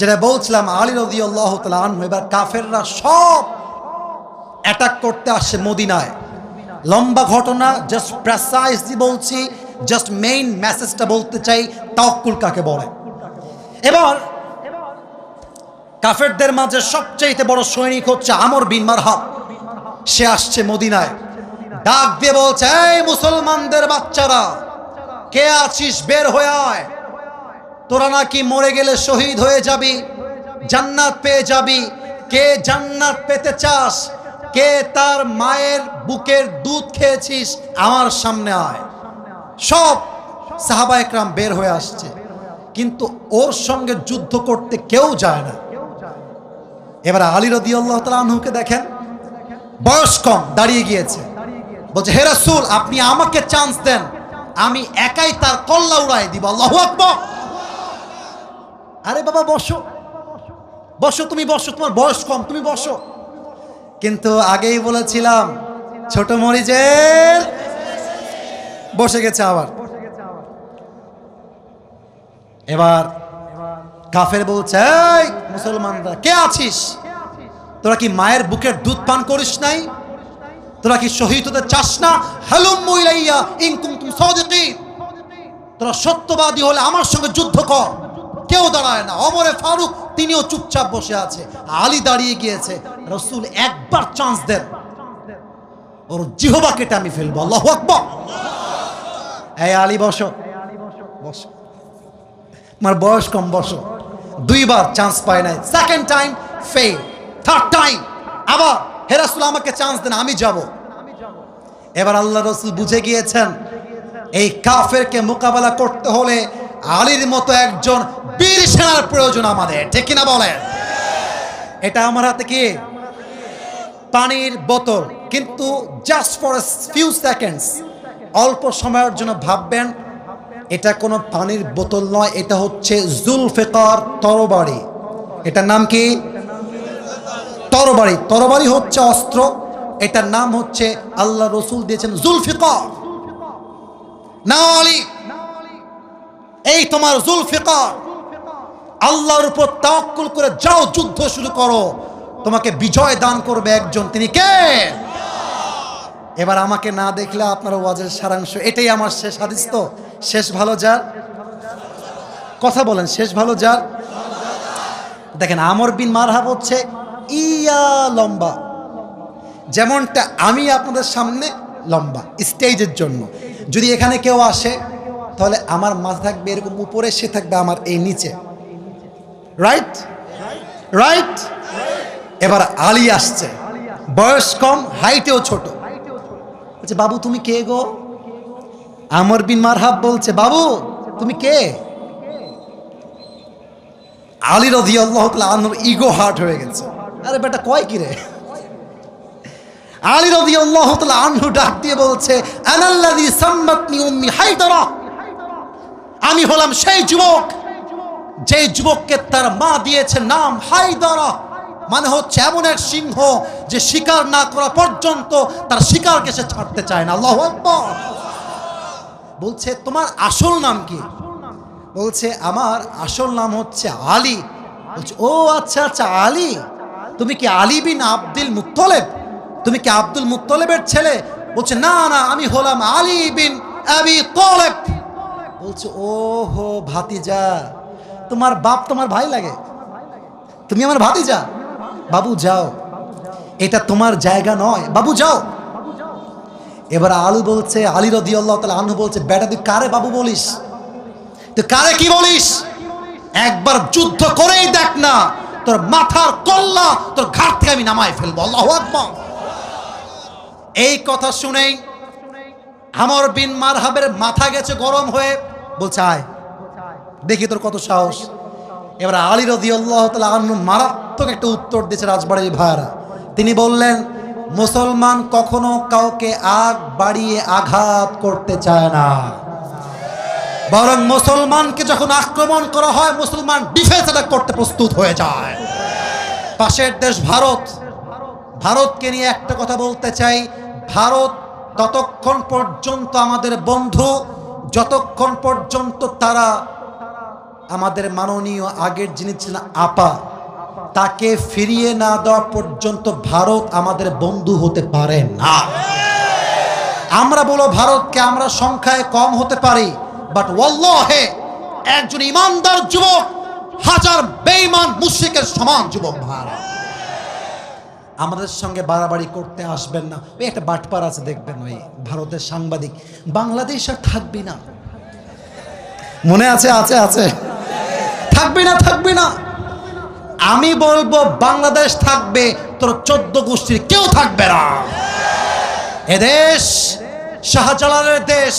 যেটা বলছিলাম, আলী রাদিয়াল্লাহু তাআলা আনহু, এবার কাফেররা সব অ্যাটাক করতে আসছে মদিনায়। লম্বা ঘটনা, জাস্ট প্রেসাইজলি বলছি, জাস্ট মেইন মেসেজটা বলতে চাই, তাওয়াক্কুল কাকে বলে। এবার কাফেরদের মাঝে সবচেয়ে বড় সৈনিক হচ্ছে আমর বিন মারহাব। সে আসছে মদিনায়, ডাক দিয়ে বলছে, এই মুসলমানদের বাচ্চারা, কে আছিস, বের হয়ে আয়। তোরা নাকি মরে গেলে শহীদ হয়ে যাবি, জান্নাত পেয়ে যাবি। কে জান্নাত পেতে চাস, কে তার মায়ের বুকের দুধ খেয়েছিস, আমার সামনে আয়। সব সাহাবা একরাম বের হয়ে আসছে, কিন্তু ওর সঙ্গে যুদ্ধ করতে কেউ যায় না। এবার আলী রাদিয়াল্লাহু তাআলা আনহুকে দেখেন, বয়স কম, দাঁড়িয়ে গিয়েছে, বলছে, হে রাসূল, আপনি আমাকে চান্স দেন, আমি একাই তার কল্লা উড়াই দিব। আল্লাহু আকবার। আরে বাবা বসো বসো, তুমি বসো, তোমার বয়স কম, তুমি বসো। কিন্তু আগেই বলেছিলাম, ছোট মরিচের বসে গেছে আবার। এবার কাফের বলছে, এই মুসলমানরা, কে আছিস, তোরা কি মায়ের বুকের দুধ পান করিস নাই? তোরা কি শহীদ হতে চাস না? হালুম্মু ইলাইয়া ইন কুনতুম সাদিকিন। তোরা সত্যবাদী হলে আমার সঙ্গে যুদ্ধ কর। কেউ দাঁড়ায় না। ওমরে ফারুক, তিনিও চুপচাপ বসে আছে। আলী দাঁড়িয়ে গিয়েছে। রাসূল একবার চান্স দেন, ওর জিহবা কেটে আমি ফেলবো। আল্লাহু আকবার। এই আলী বসো, বসো, তোমার বয়স কম, বসো। দুইবার চান্স পায় নাই, second time fail, third time আবার, হে রাসূল আমাকে চান্স দেন, আমি যাব। এবার আল্লাহ রাসূল বুঝে গিয়েছেন, এই কাফেরকে মোকাবেলা করতে হলে আলীর মতো একজন বীর সেনার প্রয়োজন আমাদের, ঠিক কিনা বলেন? এটা আমার হাতে কি পানির বোতল, কিন্তু just for a few seconds, অল্প সময়ের জন্য ভাববেন এটা কোনো পানির বোতল নয়, এটা হচ্ছে জুলফিকার তরবারি। এটার নাম কি? তরবারি। তরবারি হচ্ছে অস্ত্র, এটার নাম হচ্ছে, আল্লাহ রসুল দিয়েছেন জুলফিকার। না আলী, এই তোমার জুলফিকার, আল্লাহর উপর তাওয়াক্কুল করে যাও, যুদ্ধ শুরু করো, তোমাকে বিজয় দান করবে একজন, তিনি কে? এবার আমাকে না দেখলে আপনার ওয়াজের সারাংশ এটাই। আমার শেষ হাদিস তো, শেষ ভালো যার, কথা বলেন, শেষ ভালো যার। দেখেন, আমর বিন মারহাব হচ্ছে ইয়া লম্বা, যেমনটা আমি আপনাদের সামনে লম্বা স্টেজের জন্য। যদি এখানে কেউ আসে তাহলে আমার মাথা থাকবে এরকম উপরে, সে থাকবে আমার এই নিচে, রাইট রাইট। এবার আলী আসছে, বয়স কম, হাইটেও ছোট। বলছে বাবু তুমি কে গো? আমর বিন মারহাব বলছে বাবু তুমি কে? আলী রাদিয়াল্লাহু তাআলা আনহুর ইগো হার্ট হয়ে গেছে। আরে বেটা কয় কি রে? আলী রাদিয়াল্লাহু তাআলা আনহু ডাক দিয়ে বলছে আনাল্লাযী সাম্মাতনি উম্মি হায়দারা, আমি হলাম সেই যুবক যে যুবককে তার মা দিয়েছে নাম হায়দারা, মানে হচ্ছে এমন এক সিংহ যে শিকার না করা পর্যন্ত তার শিকারকে সে ছাড়তে চায় না। আল্লাহু আকবার। বলছে তোমার আসল নাম কি? বলছে আমার আসল নাম হচ্ছে আলী। বলছে ও আচ্ছা আচ্ছা আলী, তুমি কি আলী বিন আব্দুল মুত্তালিব? তুমি কি আব্দুল মুত্তালিবের ছেলে? বলছে না না, আমি হলাম আলী বিন আবি তালিব। বলছে ও হো ভাতিজা, তোমার বাপ তোমার ভাই লাগে, তুমি আমার ভাতিজা। বাবু যাও, এটা তোমার জায়গা নয়, বাবু যাও। এবার আলী বলছে, আলী রাদিয়াল্লাহু তাআলা আনহু বলছে বেটা তুই কারে বাবু বলিস? তুই কারে কি বলিস? একবার যুদ্ধ করেই দেখ না, তোর মাথার কল্লা তোর ঘাট থেকে আমি নামায় ফেলবো। আল্লাহু আকবার। এই কথা শুনেই আমর বিন মারহাবের মাথা গেছে গরম হয়ে। বলছে আয় দেখি তোর কত সাহস। এবার আলী রাদিয়াল্লাহু তাআলা আনহু মারাত্মক একটা উত্তর দিয়েছে রাজবাড়ির ভাইরা। তিনি বললেন মুসলমান কখনো কাউকে আগ বাড়িয়ে আঘাত করতে চায় না, বরং মুসলমানকে যখন আক্রমণ করা হয় মুসলমান ডিফেন্স অ্যাটাক করতে প্রস্তুত হয়ে যায়। পাশের দেশ ভারত, ভারতকে নিয়ে একটা কথা বলতে চাই। ভারত ততক্ষণ পর্যন্ত আমাদের বন্ধু যতক্ষণ পর্যন্ত তারা আমাদের মাননীয় আগের যিনি ছিলেন আপা তাকে ফিরিয়ে না দেওয়া পর্যন্ত ভারত আমাদের বন্ধু হতে পারে না। আমরা বলো ভারতকে আমরা সংখ্যায় কম হতে পারি, বাট ওয়াল্লাহে একজন ইমানদার যুবক হাজার বেঈমান মুশরিকের সমান যুবক ভারত। আমাদের সঙ্গে বাড়াবাড়ি করতে আসবেন না। ওই একটা বাটপার আছে দেখবেন, ওই ভারতের সাংবাদিক, বাংলাদেশ আর থাকবি না, মনে আছে? আছে আছে, থাকবি না থাকবি না। আমি বলবো বাংলাদেশ থাকবে, তোর 14 গোষ্ঠীর কেউ থাকবে না। এদেশ শাহজালালের দেশ,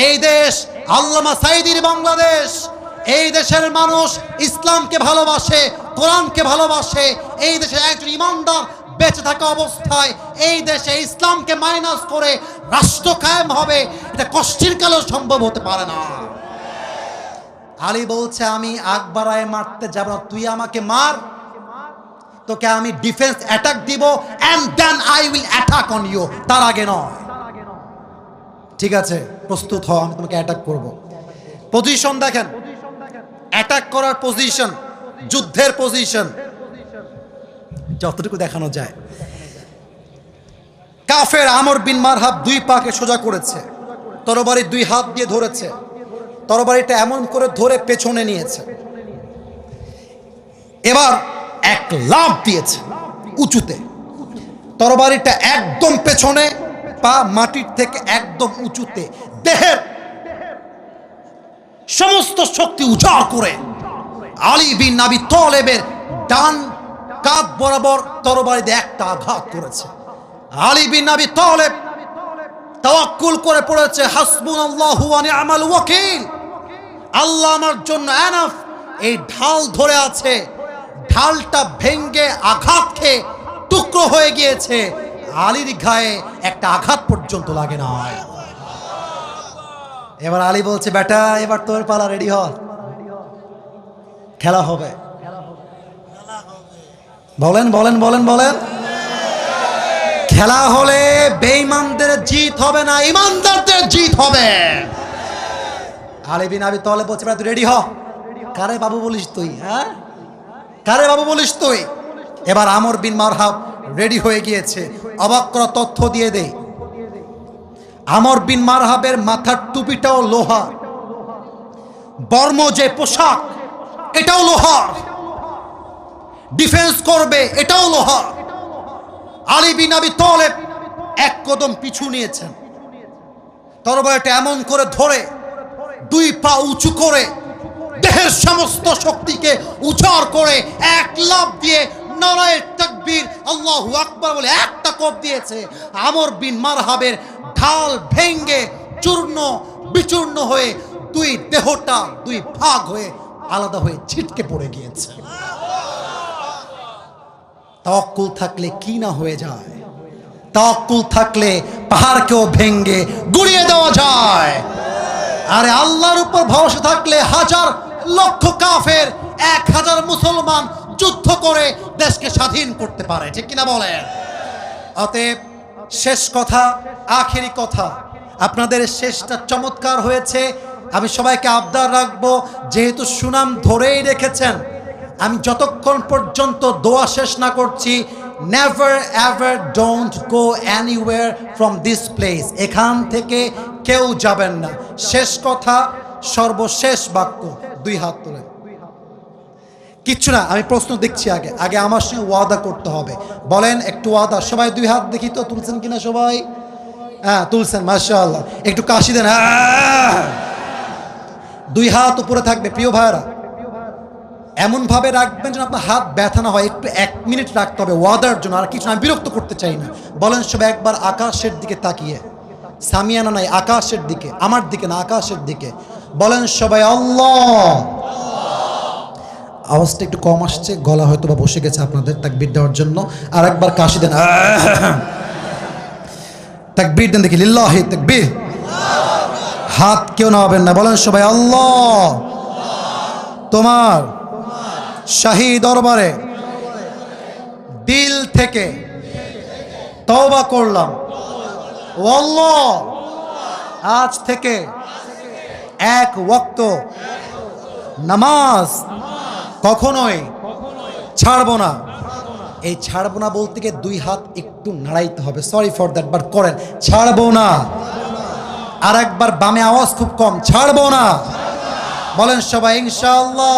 এই দেশ আল্লামা সাঈদীর বাংলাদেশ। এই দেশের মানুষ ইসলামকে ভালোবাসে, কোরআনকে ভালোবাসে। এই দেশে একজন ইমানদার বেঁচে থাকা অবস্থায় এই দেশে ইসলামকে মাইনাস করে রাষ্ট্র কায়েম হবে, এটা কষ্টের কালেও সম্ভব হতে পারে না। আলী বলছে আমি আগ বাড়ায় মারতে যাব না, তুই আমাকে মার, তোকে আমি ডিফেন্স অ্যাটাক দিব, and then I will attack on you, তার আগে নয়। ঠিক আছে প্রস্তুত হও, আমি তোমাকে অ্যাটাক করব। পজিশন দেখেন, অ্যাটাক করার পজিশন, যুদ্ধের পজিশন যতটুকু দেখানো যায়। কাফের আমর বিন মারহাব দুই পাকে সোজা করেছে, তরবারি দুই হাত দিয়ে ধরেছে, তরবারিটা এমন করে ধরে পেছনে নিয়েছে। এবার এক লাফ দিয়েছে উঁচুতে, তরবারিটা একদম পেছনে, পা মাটির থেকে একদম উঁচুতে, দেহের সমস্ত শক্তি উজাড় করে আলী বিন আবি তালেবের ডান কাঁধ বরাবর তরবারি দিয়ে একটা আঘাত করেছে। আলী বিন আবি তালেব তাওয়াক্কুল করে পড়েছে হাসবুনাল্লাহু ওয়া নি'মাল ওয়াকিল, আল্লাহ আমার জন্য এনাফ। এই ঢাল ধরে আছে, ঢালটা ভেঙ্গে আঘাত খেয়ে টুকরো হয়ে গিয়েছে, আলীর গায়ে একটা আঘাত পর্যন্ত লাগে না। এবার আলী বলছে বেটা এবার তোর পালা, রেডি হ, খেলা হবে। বলেন বলেন বলেন বলেন। খেলা হলে বেঈমানদের জিত হবে না, ইমানদারদের জিত হবে। আলী বিন আবি তালেব বলছে তুই রেডি হ। কারে বাবু বলিস তুই? হ্যাঁ কারে বাবু বলিস তুই? এবার আমর বিন মারহাব রেডি হয়ে গিয়েছে। অবাক করা তথ্য দিয়ে দেই, আমর বিন মারহাবের মাথার টুপিটাও লোহা, বর্ম যে পোশাক এটাও লোহার, ডিফেন্স করবে এটাও লোহার। আলী বিন আবি তালেব এক কদম পিছু নিয়েছেন, তরবারিটা এমন করে ধরে দুই পা উঁচু করে দেহের সমস্ত শক্তিকে উজাড় করে এক লাফ দিয়ে নারায়ে তাকবীর আল্লাহু আকবার বলে একটা কোপ দিয়েছে। আমর বিন মারহাবের ঢাল ভেঙ্গে চূর্ণ বিচূর্ণ হয়ে দুই দেহটা দুই ভাগ হয়ে আলাদা হয়ে ছিটকে পড়ে গিয়েছে। তাওয়াক্কুল থাকলে কি না হয়ে যায়, তাওয়াক্কুল থাকলে পাহাড়কেও ভেঙ্গে গুড়িয়ে দেওয়া যায়। আরে আল্লাহর উপর ভরসা থাকলে হাজার লক্ষ কাফের 1000 মুসলমান যুদ্ধ করে দেশকে স্বাধীন করতে পারে, ঠিক কিনা বলেন? অতএব শেষ কথা, আখেরি কথা, আপনাদের শেষটা চমৎকার হয়েছে। আমি সবাইকে আবদার রাখবো, যেহেতু সুনাম ধরেই রেখেছেন, আমি যতক্ষণ পর্যন্ত দোয়া শেষ না করছি, never ever don't go anywhere from this place. এখান থেকে কেউ যাবেন না। শেষ কথা, সর্বশেষ বাক্য, দুই হাত তোলেন। কিচ্ছু না, আমি প্রশ্ন দেখছি। আগে আমার সঙ্গে ওয়াদা করতে হবে। বলেন একটু ওয়াদা। সবাই দুই হাত দেখি তো, তুলছেন কিনা সবাই? হ্যাঁ তুলছেন, মাশাআল্লাহ। একটু কাশি দেন। দুই হাত উপরে থাকবে। প্রিয় ভাইরা, এমন ভাবে রাখবেন যেন আপনার হাত ব্যথা না হয়। একটু 1 মিনিট রাখতে হবে ওয়াদার জন্য, আর কিছু আমি বিরক্ত করতে চাই না। বলেন সবাই একবার আকাশের দিকে তাকিয়ে, সামিয়ানা নাই, আকাশের দিকে, আমার দিকে না, আকাশের দিকে। বলেন সবাই আল্লাহ। আওয়াজটা একটু কম আসছে, গলা হয়তো বা বসে গেছে আপনাদের তাকবীর দেওয়ার জন্য। আর একবার কাশি দেন, তাকবীর দেন দেখি, লিল্লাহি তাকবীর। হাত কেউ নামাবেন না। বলেন সবাই আল্লাহ, তোমার শাহী দরবারে দিল থেকে তওবা করলাম। ও আল্লাহ, আজ থেকে 1 ওয়াক্ত নামাজ কখনোই ছাড়বো না। এই ছাড়বো না বলতে গিয়ে 2 হাত একটু নাড়াইতে হবে, সরি ফর দ্যাট, বাট করেন, ছাড়বো না। আর একবার বামে আওয়াজ খুব কম, ছাড়বো না। বলেন সবাই ইনশাআল্লাহ।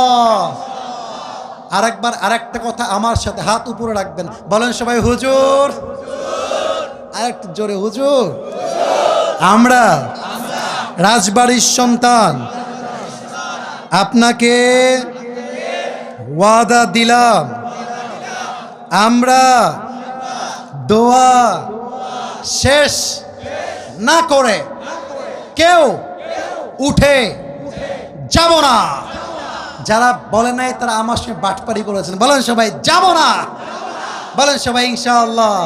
আর একবার আরেকটা কথা আমার সাথে, হাত উপরে রাখবেন। বলেন সবাই হুজুর। আর একটু জোরে, হুজুর। আমরা রাজবাড়ির সন্তান, আপনাকে ওয়াদা দিলাম, আমরা দোয়া শেষ না করে কেউ উঠে যাব না। যারা বলেন নাই তারা আমার সঙ্গে বাটপারি করেছেন। বলেন সবাই যাব না। বলেন সবাই ইনশাআল্লাহ।